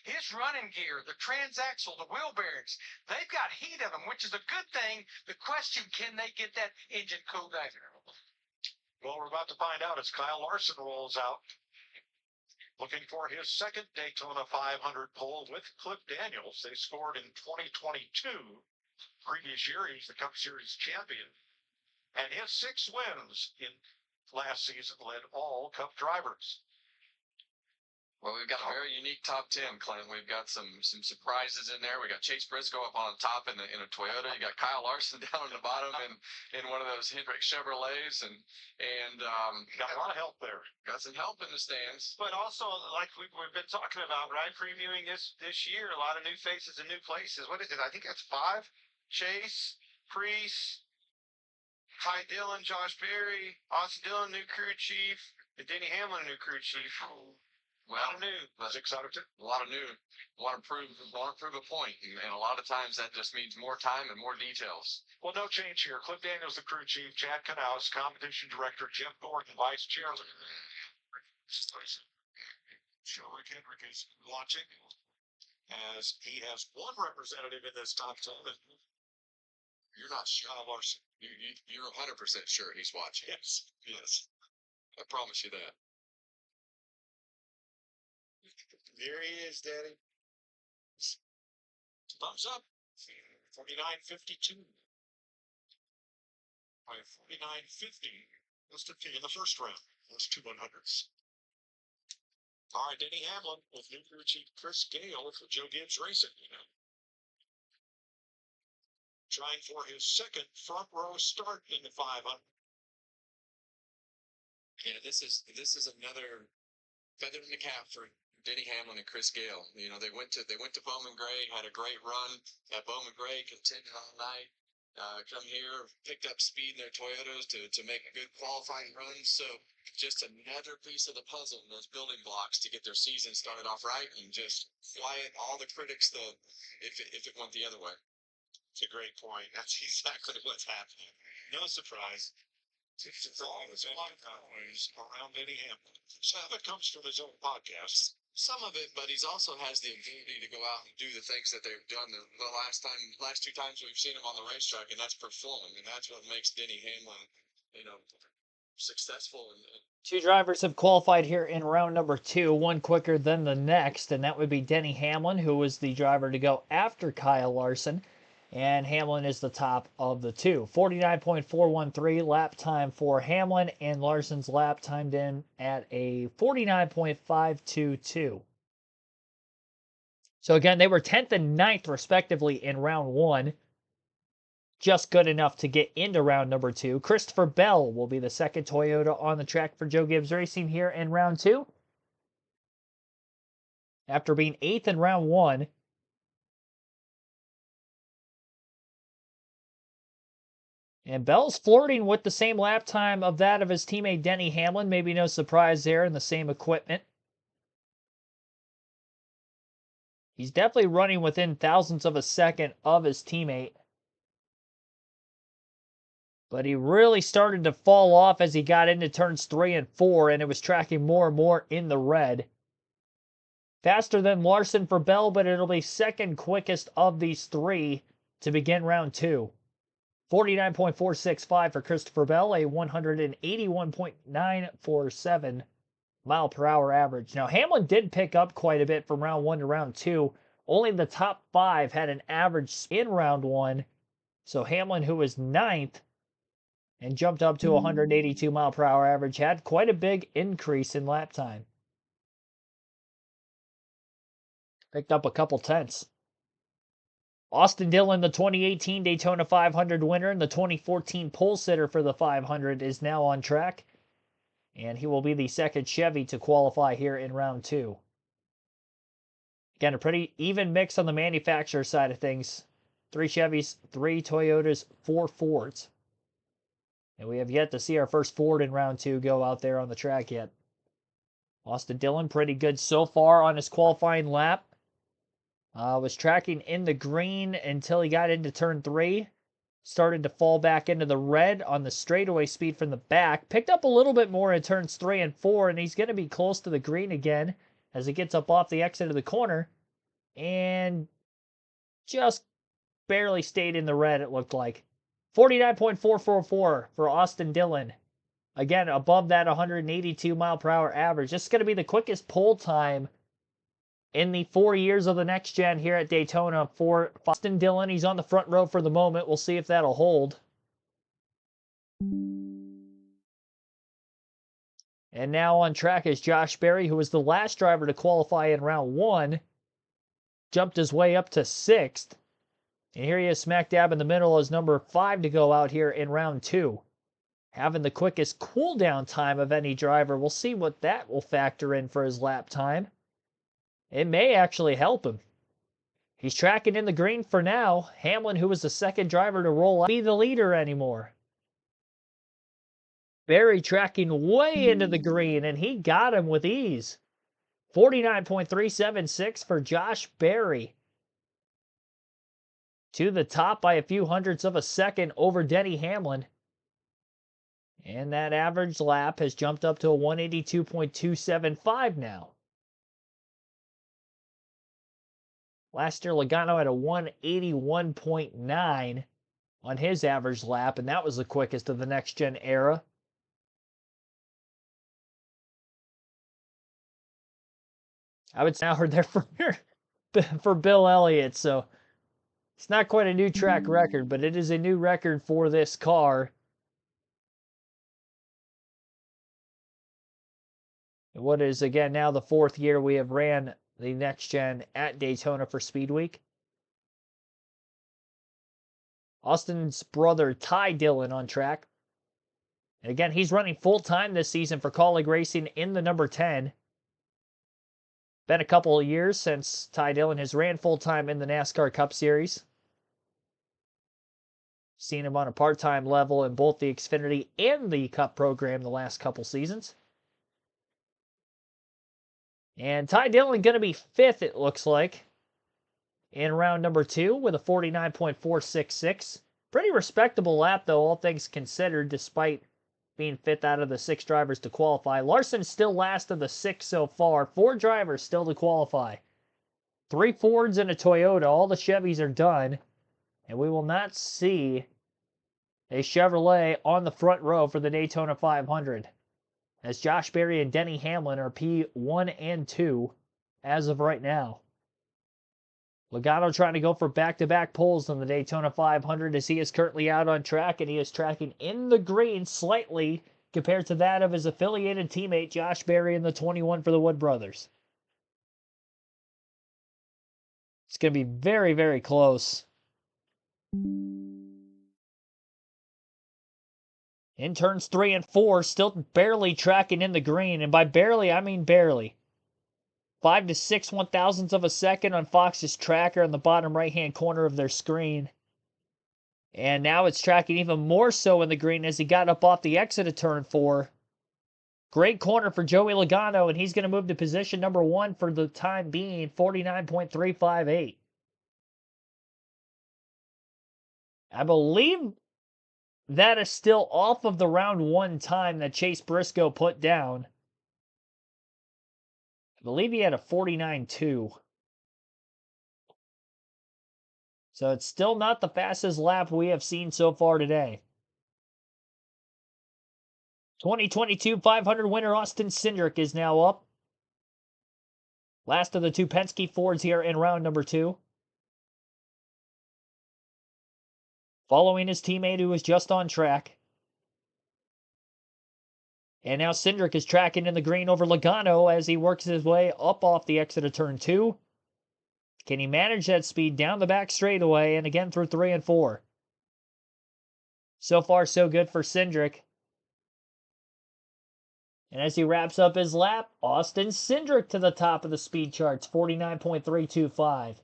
his running gear, the transaxle, the wheel bearings, they've got heat in them, which is a good thing. The question, can they get that engine cooled down? Well, we're about to find out as Kyle Larson rolls out, looking for his second Daytona 500 pole with Cliff Daniels. They scored in 2022. Previous year, he was the Cup Series champion. And his 6 wins in last season led all Cup drivers. Well, we've got a very unique top 10, Clint. We've got some surprises in there. We got Chase Briscoe up on the top in a Toyota. You got Kyle Larson down on the bottom in one of those Hendrick Chevrolets, and got a lot of help there. Got some help in the stands. But also, like we've been talking about, right? Previewing this year, a lot of new faces and new places. What is it? I think that's 5. Chase, Priest, Ty Dillon, Josh Berry, Austin Dillon, new crew chief, and Denny Hamlin, new crew chief. Well, A lot of new. 6 out of 10. A lot of new. Want to prove a point, and a lot of times that just means more time and more details. Well, no change here. Cliff Daniels, the crew chief, Chad Knaus, competition director, Jeff Gordon, vice chairman. Rick Hendrick is watching, as he has one representative in this top 10. You're not sure. Larson. You're 100% sure he's watching. Yes. I promise you that. There he is, Daddy. Thumbs up. 49.52. 49.50. Listed in the first round. Those 2 100s. All right, Denny Hamlin with new crew chief Chris Gale for Joe Gibbs Racing. Trying for his second front row start in the 500. Yeah, this is another feather in the cap for Denny Hamlin and Chris Gale. They went to Bowman Gray, had a great run at Bowman Gray, contended all night. Come here, picked up speed in their Toyotas to make a good qualifying run. So just another piece of the puzzle in those building blocks to get their season started off right and just quiet all the critics if it went the other way. It's a great point. That's exactly what's happening. No surprise. It's always around Denny Hamlin. Some of it comes from his own podcast. Some of it, but he also has the ability to go out and do the things that they've done the last 2 times we've seen him on the racetrack, and that's perform, and that's what makes Denny Hamlin, successful. And 2 drivers have qualified here in round number 2, one quicker than the next, and that would be Denny Hamlin, who was the driver to go after Kyle Larson. And Hamlin is the top of the 2. 49.413 lap time for Hamlin, and Larson's lap timed in at a 49.522. So again, they were 10th and 9th respectively in round 1. Just good enough to get into round number 2. Christopher Bell will be the second Toyota on the track for Joe Gibbs Racing here in round 2. After being 8th in round 1, and Bell's flirting with the same lap time of that of his teammate Denny Hamlin. Maybe no surprise there in the same equipment. He's definitely running within thousandths of a second of his teammate. But he really started to fall off as he got into turns 3 and 4, and it was tracking more and more in the red. Faster than Larson for Bell, but it'll be second quickest of these three to begin round 2. 49.465 for Christopher Bell, a 181.947 mile per hour average. Now, Hamlin did pick up quite a bit from round 1 to round 2. Only the top 5 had an average in round 1. So Hamlin, who was 9th and jumped up to 182 mile per hour average, had quite a big increase in lap time. Picked up a couple tenths. Austin Dillon, the 2018 Daytona 500 winner and the 2014 pole sitter for the 500, is now on track. And he will be the second Chevy to qualify here in round 2. Again, a pretty even mix on the manufacturer side of things. 3 Chevys, 3 Toyotas, 4 Fords. And we have yet to see our first Ford in round 2 go out there on the track yet. Austin Dillon, pretty good so far on his qualifying lap. Was tracking in the green until he got into turn 3. Started to fall back into the red on the straightaway speed from the back. Picked up a little bit more in turns 3 and 4, and he's going to be close to the green again as he gets up off the exit of the corner. And just barely stayed in the red, it looked like. 49.444 for Austin Dillon. Again, above that 182 mile per hour average. This is going to be the quickest pole time in the 4 years of the next gen here at Daytona for Austin Dillon. He's on the front row for the moment. We'll see if that'll hold. And now on track is Josh Berry, who was the last driver to qualify in round 1. Jumped his way up to 6th. And here he is smack dab in the middle as number 5 to go out here in round 2. Having the quickest cool down time of any driver. We'll see what that will factor in for his lap time. It may actually help him. He's tracking in the green for now. Hamlin, who was the second driver to roll out, be the leader anymore. Berry tracking way into the green, and he got him with ease. 49.376 for Josh Berry. To the top by a few hundredths of a second over Denny Hamlin. And that average lap has jumped up to a 182.275 now. Last year, Logano had a 181.9 on his average lap, and that was the quickest of the next-gen era. I would say now heard there for Bill Elliott, so it's not quite a new track record, but it is a new record for this car. What is, again, now the 4th year we have ran the next gen at Daytona for Speed Week. Austin's brother Ty Dillon on track. And again, he's running full-time this season for Kaulig Racing in the number 10. Been a couple of years since Ty Dillon has ran full-time in the NASCAR Cup Series. Seen him on a part-time level in both the Xfinity and the Cup program the last couple seasons. And Ty Dillon going to be 5th, it looks like, in round number 2 with a 49.466. Pretty respectable lap, though, all things considered, despite being 5th out of the 6 drivers to qualify. Larson still last of the 6 so far. 4 drivers still to qualify. 3 Fords and a Toyota. All the Chevys are done. And we will not see a Chevrolet on the front row for the Daytona 500. As Josh Berry and Denny Hamlin are P1 and 2 as of right now. Logano trying to go for back-to-back poles on the Daytona 500 as he is currently out on track, and he is tracking in the green slightly compared to that of his affiliated teammate Josh Berry in the 21 for the Wood Brothers. It's going to be very, very close. In turns 3 and 4, still barely tracking in the green. And by barely, I mean barely. 5 to 6 1,000ths of a second on Fox's tracker in the bottom right-hand corner of their screen. And now it's tracking even more so in the green as he got up off the exit of turn 4. Great corner for Joey Logano, and he's going to move to position number 1 for the time being, 49.358. I believe that is still off of the round 1 time that Chase Briscoe put down. I believe he had a 49.2. So it's still not the fastest lap we have seen so far today. 2022 500 winner Austin Cindric is now up. Last of the two Penske Fords here in round number 2. Following his teammate who was just on track. And now Cindric is tracking in the green over Logano as he works his way up off the exit of turn 2. Can he manage that speed down the back straightaway and again through 3 and 4? So far, so good for Cindric. And as he wraps up his lap, Austin Cindric to the top of the speed charts, 49.325.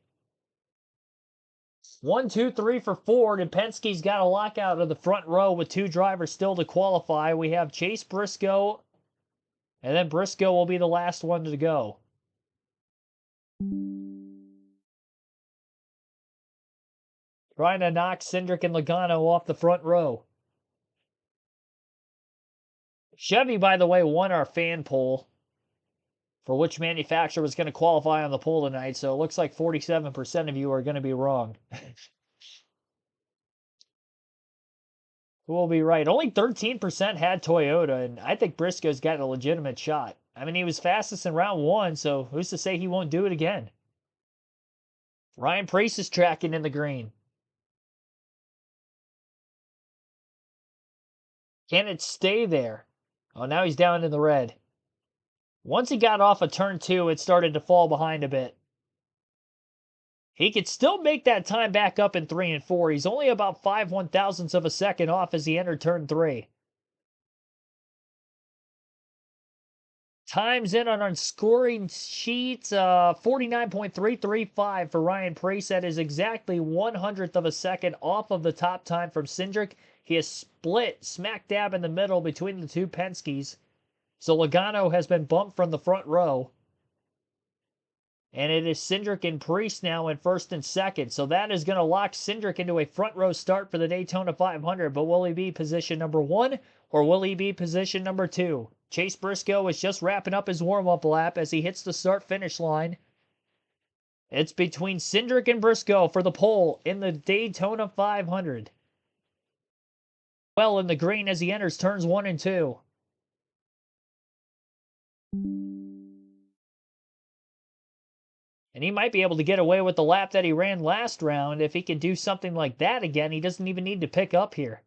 1, 2, 3 for Ford, and Penske's got a lockout of the front row with 2 drivers still to qualify. We have Chase Briscoe, and then Briscoe will be the last one to go. Trying to knock Cindric and Logano off the front row. Chevy, by the way, won our fan poll for which manufacturer was going to qualify on the poll tonight, so it looks like 47% of you are going to be wrong. Who will be right? Only 13% had Toyota, and I think Briscoe's got a legitimate shot. I mean, he was fastest in round 1, so who's to say he won't do it again? Ryan Preece is tracking in the green. Can it stay there? Oh, now he's down in the red. Once he got off of turn 2, it started to fall behind a bit. He could still make that time back up in 3 and 4. He's only about 5 1/1000ths of a second off as he entered turn 3. Times in on our scoring sheets, 49.335 for Ryan Preece. That is exactly 1/100th of a second off of the top time from Cindric. He is split smack dab in the middle between the two Penskes. So Logano has been bumped from the front row. And it is Cindric and Preece now in first and second. So that is going to lock Cindric into a front row start for the Daytona 500. But will he be position number 1 or will he be position number 2? Chase Briscoe is just wrapping up his warm-up lap as he hits the start-finish line. It's between Cindric and Briscoe for the pole in the Daytona 500. Well in the green as he enters turns 1 and 2. And he might be able to get away with the lap that he ran last round. If he can do something like that again, he doesn't even need to pick up here.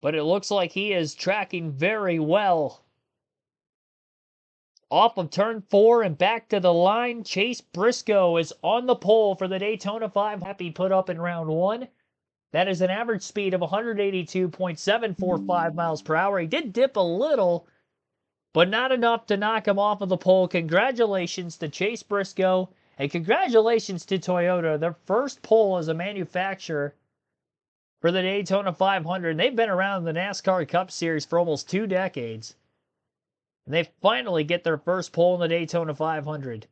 But it looks like he is tracking very well. Off of turn 4 and back to the line, Chase Briscoe is on the pole for the Daytona 500. He put up in round 1. That is an average speed of 182.745 miles per hour. He did dip a little, but not enough to knock him off of the pole. Congratulations to Chase Briscoe, and congratulations to Toyota. Their first pole as a manufacturer for the Daytona 500. They've been around the NASCAR Cup Series for almost 2 decades. And they finally get their first pole in the Daytona 500.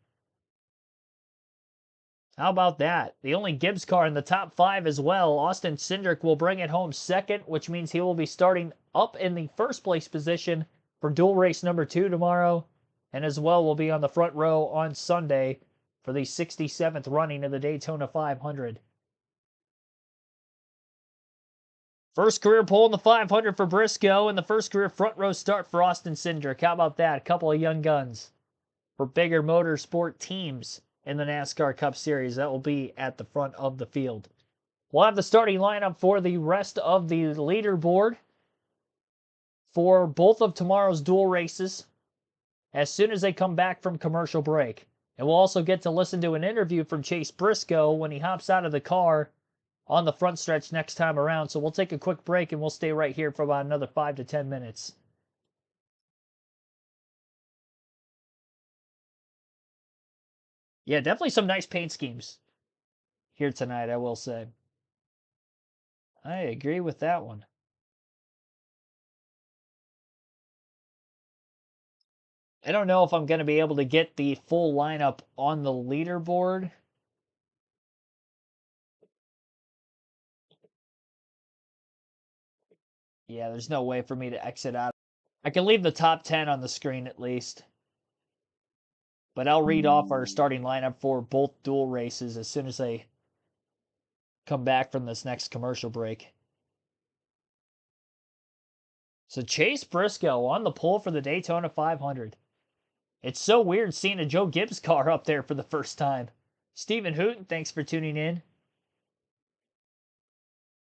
How about that? The only Gibbs car in the top 5 as well. Austin Cindric will bring it home second, which means he will be starting up in the first place position for dual race number 2 tomorrow. And as well will be on the front row on Sunday for the 67th running of the Daytona 500. First career pole in the 500 for Briscoe, and the first career front row start for Austin Cindric. How about that? A couple of young guns for bigger motorsport teams in the NASCAR Cup Series. That will be at the front of the field. We'll have the starting lineup for the rest of the leaderboard for both of tomorrow's dual races as soon as they come back from commercial break. And we'll also get to listen to an interview from Chase Briscoe when he hops out of the car on the front stretch next time around. So we'll take a quick break and we'll stay right here for about another 5 to 10 minutes. Yeah, definitely some nice paint schemes here tonight, I will say. I agree with that one. I don't know if I'm going to be able to get the full lineup on the leaderboard. Yeah, there's no way for me to exit out. I can leave the top 10 on the screen at least. But I'll read off our starting lineup for both dual races as soon as I come back from this next commercial break. So Chase Briscoe on the pole for the Daytona 500. It's so weird seeing a Joe Gibbs car up there for the first time. Stephen Hooten, thanks for tuning in.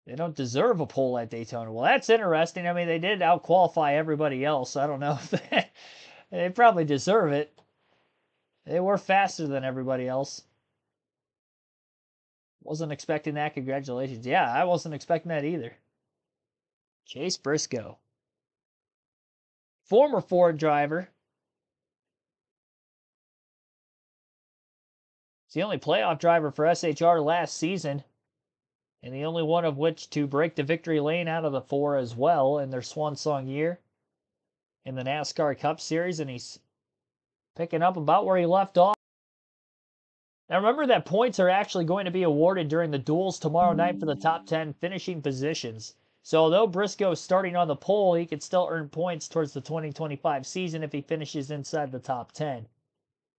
They don't deserve a pole at Daytona. Well, that's interesting. I mean, they did out-qualify everybody else. I don't know if they probably deserve it. They were faster than everybody else. Wasn't expecting that. Congratulations. Yeah, I wasn't expecting that either. Chase Briscoe. Former Ford driver. He's the only playoff driver for SHR last season, and the only one of which to break the victory lane out of the four as well in their swan song year in the NASCAR Cup Series, and he's picking up about where he left off. Now remember that points are actually going to be awarded during the duels tomorrow night for the top 10 finishing positions. So although Briscoe is starting on the pole, he could still earn points towards the 2025 season if he finishes inside the top 10.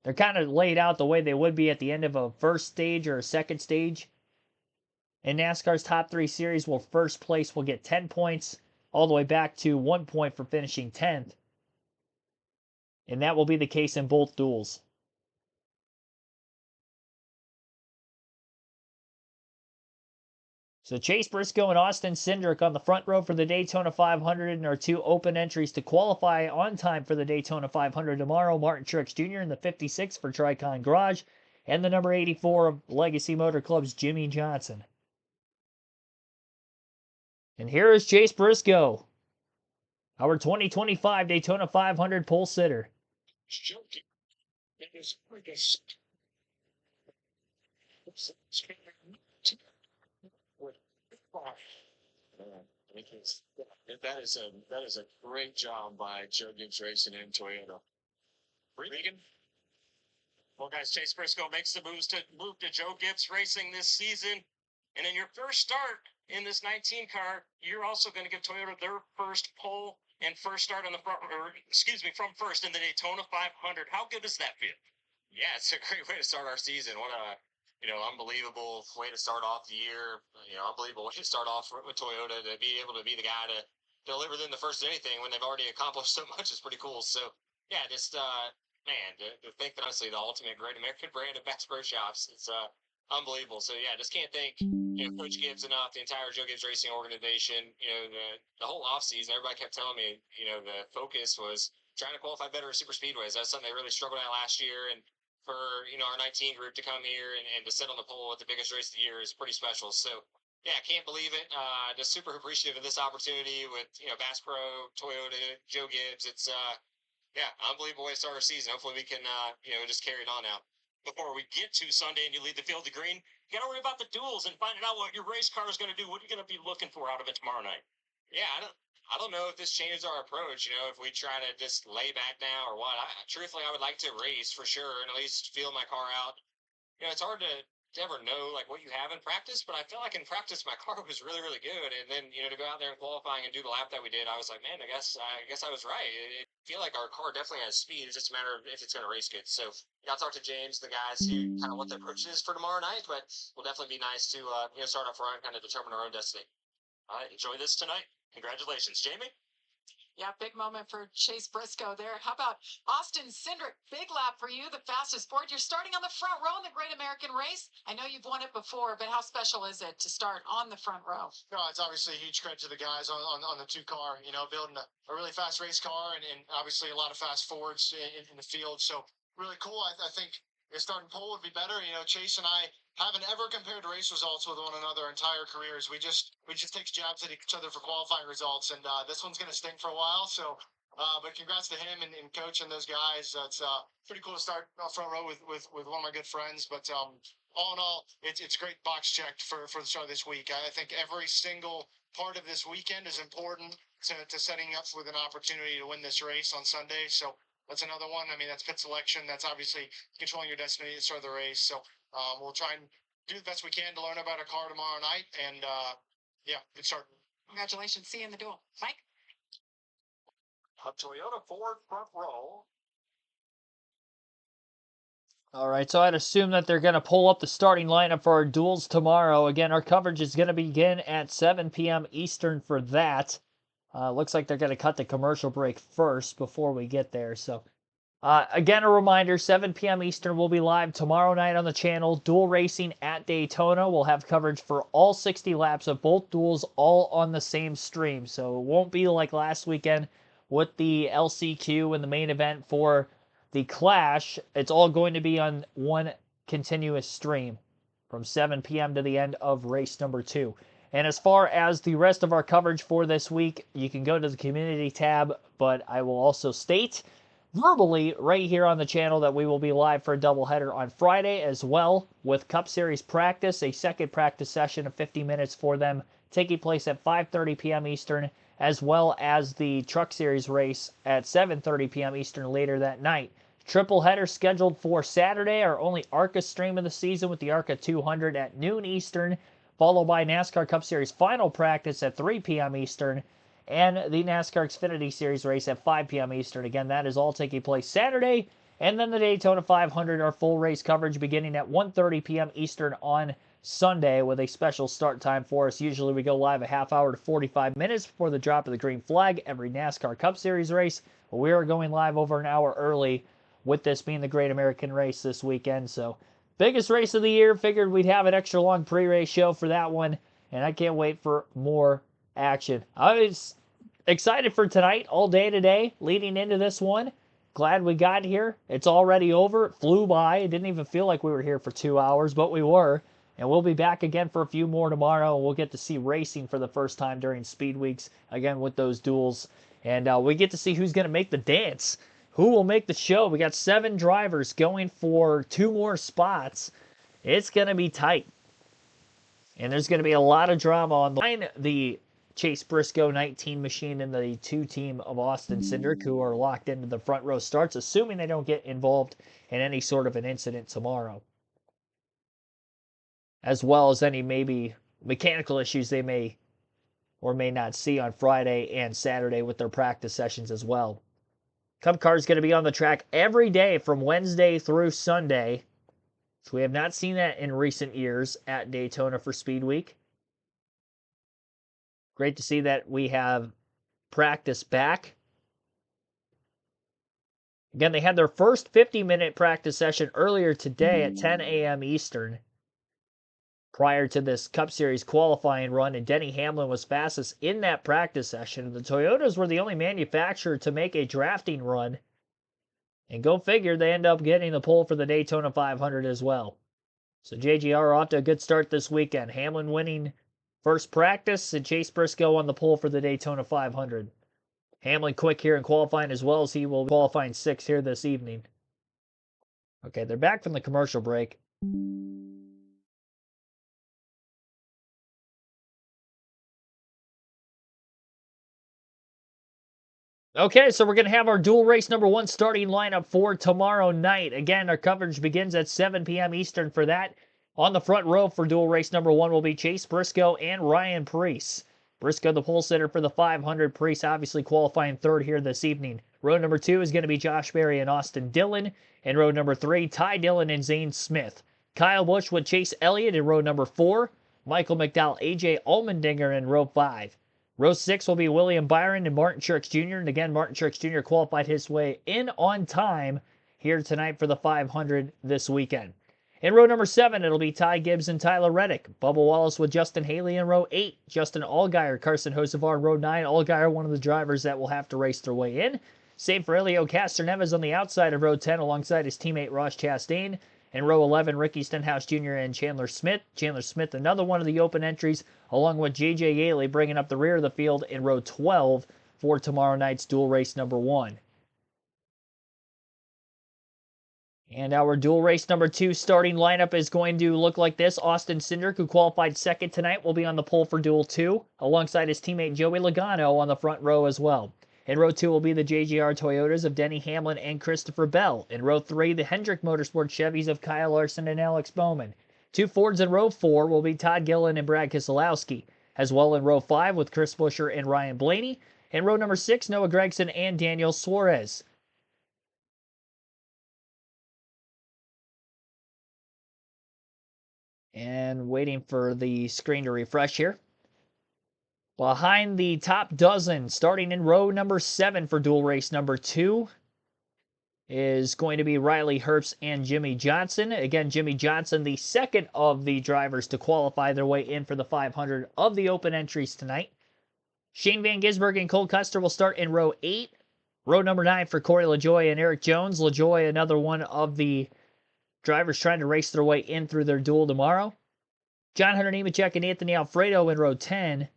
They're kind of laid out the way they would be at the end of a first stage or a second stage. In NASCAR's top 3 series, well, first place will get 10 points, all the way back to 1 point for finishing 10th. And that will be the case in both duels. So Chase Briscoe and Austin Cindric on the front row for the Daytona 500 and our two open entries to qualify on time for the Daytona 500 tomorrow. Martin Truex Jr. in the 56 for Tricon Garage and the number 84 of Legacy Motor Club's Jimmy Johnson. And here is Chase Briscoe, our 2025 Daytona 500 pole sitter. That is a great job by Joe Gibbs Racing and Toyota. Regan? Well, guys, Chase Briscoe makes the move to Joe Gibbs Racing this season. And in your first start in this 19 car, you're also going to give Toyota their first pole and first start on the front, from first in the Daytona 500. How good does that feel? Yeah, it's a great way to start our season. What a unbelievable way to start off the year. Unbelievable way to start off with Toyota, to be able to be the guy to deliver them the first of anything when they've already accomplished so much is pretty cool. So yeah, just man, to think that honestly the ultimate great American brand of Bass Pro Shops, it's unbelievable. So yeah, just can't thank Coach Gibbs enough, the entire Joe Gibbs Racing organization. The whole off season, everybody kept telling me the focus was trying to qualify better at super speedways. That's something they really struggled at last year, and for our 19 group to come here and to sit on the pole at the biggest race of the year is pretty special. So yeah, can't believe it. Just super appreciative of this opportunity with Bass Pro, Toyota, Joe Gibbs. It's yeah, unbelievable way to start our season. Hopefully we can just carry it on now. Before we get to Sunday and you lead the field to green, you got to worry about the duels and finding out what your race car is going to do. What are you going to be looking for out of it tomorrow night? Yeah, I don't know if this changes our approach. If we try to just lay back now or what. Truthfully, I would like to race for sure and at least feel my car out. It's hard to ever know like what you have in practice, but I feel like in practice my car was really, really good. And then to go out there and qualifying and do the lap that we did, I was like, man, I guess I was right. I feel like our car definitely has speed. It's just a matter of if it's going to race good. So I'll talk to James, the guys, who kind of what the approach is for tomorrow night. But will definitely be nice to start up front, kind of determine our own destiny. All right, enjoy this tonight. Congratulations, Jamie. Yeah, big moment for Chase Briscoe there. How about Austin Cindric? Big lap for you, the fastest Ford. You're starting on the front row in the Great American Race. I know you've won it before, but how special is it to start on the front row? No, it's obviously a huge credit to the guys on the two car, building a really fast race car and obviously a lot of fast Fords in the field. So really cool. I think starting pole would be better. Chase and I haven't ever compared race results with one another entire careers. We just take jabs at each other for qualifying results, and this one's gonna stink for a while. So, but congrats to him and coach and those guys. It's pretty cool to start front row with one of my good friends. But all in all, it's great box checked for the start of this week. I think every single part of this weekend is important to setting up with an opportunity to win this race on Sunday. So that's another one. I mean, that's pit selection. That's obviously controlling your destiny at the start of the race. So we'll try and do the best we can to learn about our car tomorrow night. And yeah, good start. Congratulations. See you in the duel. Mike? A Toyota Ford front row. All right, so I'd assume that they're going to pull up the starting lineup for our duels tomorrow. Again, our coverage is going to begin at 7 p.m. Eastern for that. Looks like they're going to cut the commercial break first before we get there. So, again, a reminder, 7 p.m. Eastern will be live tomorrow night on the channel. Dual racing at Daytona. We'll have coverage for all 60 laps of both duels all on the same stream. So it won't be like last weekend with the LCQ and the main event for the Clash. It's all going to be on one continuous stream from 7 p.m. to the end of race number 2. And as far as the rest of our coverage for this week, you can go to the community tab, but I will also state verbally right here on the channel that we will be live for a doubleheader on Friday as well with Cup Series practice, a second practice session of 50 minutes for them taking place at 5:30 p.m. Eastern, as well as the Truck Series race at 7:30 p.m. Eastern later that night. Triple header scheduled for Saturday, our only ARCA stream of the season with the ARCA 200 at noon Eastern, followed by NASCAR Cup Series final practice at 3 p.m. Eastern, and the NASCAR Xfinity Series race at 5 p.m. Eastern. Again, that is all taking place Saturday, and then the Daytona 500, our full race coverage beginning at 1:30 p.m. Eastern on Sunday with a special start time for us. Usually we go live a half hour to 45 minutes before the drop of the green flag every NASCAR Cup Series race. But we are going live over an hour early with this being the Great American Race this weekend. So, biggest race of the year. Figured we'd have an extra long pre-race show for that one, and I can't wait for more action. I was excited for tonight, all day today, leading into this one. Glad we got here. It's already over. It flew by. It didn't even feel like we were here for 2 hours, but we were. And we'll be back again for a few more tomorrow, and we'll get to see racing for the first time during Speed Weeks, again with those duels. And we get to see who's going to make the dance. Who will make the show? We got 7 drivers going for 2 more spots. It's going to be tight. And there's going to be a lot of drama on the line. The Chase Briscoe 19 machine and the 2 team of Austin Cindric, who are locked into the front row starts, assuming they don't get involved in any sort of an incident tomorrow. As well as any maybe mechanical issues they may or may not see on Friday and Saturday with their practice sessions as well. Cup car is going to be on the track every day from Wednesday through Sunday. So we have not seen that in recent years at Daytona for Speed Week. Great to see that we have practice back. Again, they had their first 50-minute practice session earlier today at 10 a.m. Eastern. Prior to this Cup Series qualifying run, and Denny Hamlin was fastest in that practice session. The Toyotas were the only manufacturer to make a drafting run. And go figure, they end up getting the pole for the Daytona 500 as well. So JGR off to a good start this weekend. Hamlin winning first practice, and Chase Briscoe on the pole for the Daytona 500. Hamlin quick here in qualifying as well, as he will be qualifying 6th here this evening. Okay, they're back from the commercial break. Okay, so we're going to have our dual race number 1 starting lineup for tomorrow night. Again, our coverage begins at 7 p.m. Eastern for that. On the front row for dual race number 1 will be Chase Briscoe and Ryan Preece. Briscoe, the pole sitter for the 500. Preece obviously qualifying 3rd here this evening. Row number 2 is going to be Josh Berry and Austin Dillon. And row number 3, Ty Dillon and Zane Smith. Kyle Busch with Chase Elliott in row number 4. Michael McDowell, AJ Allmendinger in row 5. Row 6 will be William Byron and Martin Truex Jr. And again, Martin Truex Jr. qualified his way in on time here tonight for the 500 this weekend. In row number 7, it'll be Ty Gibbs and Tyler Reddick. Bubba Wallace with Justin Haley in row 8. Justin Allgaier, Carson Hocevar in row 9. Allgaier, one of the drivers that will have to race their way in. Same for Elio Castroneves on the outside of row 10 alongside his teammate Ross Chastain. In row 11, Ricky Stenhouse Jr. and Chandler Smith. Chandler Smith, another one of the open entries, along with J.J. Yaley bringing up the rear of the field in row 12 for tomorrow night's dual race number 1. And our dual race number 2 starting lineup is going to look like this. Austin Cindric, who qualified 2nd tonight, will be on the pole for duel 2, alongside his teammate Joey Logano on the front row as well. In row 2 will be the JGR Toyotas of Denny Hamlin and Christopher Bell. In row 3, the Hendrick Motorsports Chevys of Kyle Larson and Alex Bowman. 2 Fords in row 4 will be Todd Gillen and Brad Keselowski. as well in row 5 with Chris Buescher and Ryan Blaney. In row number 6, Noah Gragson and Daniel Suarez. And waiting for the screen to refresh here. Behind the top dozen, starting in row number 7 for dual race number 2, is going to be Riley Herbst and Jimmy Johnson. Again, Jimmy Johnson, the second of the drivers to qualify their way in for the 500 of the open entries tonight. Shane Van Gisbergen and Cole Custer will start in row 8. Row number 9 for Corey LaJoie and Eric Jones. LaJoie, another one of the drivers trying to race their way in through their duel tomorrow. John Hunter Nemechek and Anthony Alfredo in row 10.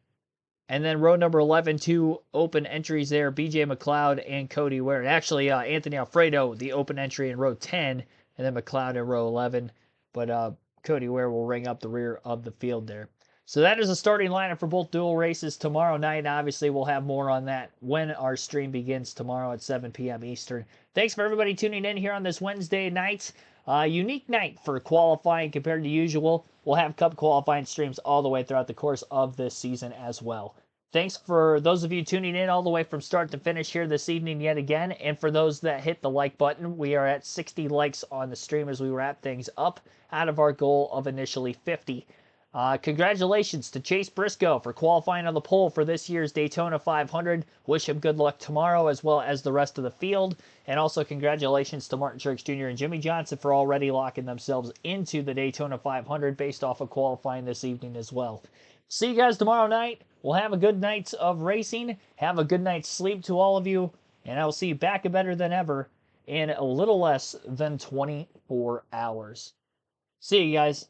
And then row number 11, 2 open entries there, BJ McLeod and Cody Ware. Actually, Anthony Alfredo, the open entry in row 10, and then McLeod in row 11. But Cody Ware will ring up the rear of the field there. So that is a starting lineup for both dual races tomorrow night. And obviously, we'll have more on that when our stream begins tomorrow at 7 p.m. Eastern. Thanks for everybody tuning in here on this Wednesday night. Unique night for qualifying compared to usual. We'll have Cup qualifying streams all the way throughout the course of this season as well. Thanks for those of you tuning in all the way from start to finish here this evening yet again. And for those that hit the like button, we are at 60 likes on the stream as we wrap things up out of our goal of initially 50. Congratulations to Chase Briscoe for qualifying on the pole for this year's Daytona 500. Wish him good luck tomorrow as well as the rest of the field. And also congratulations to Martin Truex Jr. and Jimmy Johnson for already locking themselves into the Daytona 500 based off of qualifying this evening as well. See you guys tomorrow night. We'll have a good night of racing. Have a good night's sleep to all of you. And I will see you back better than ever in a little less than 24 hours. See you guys.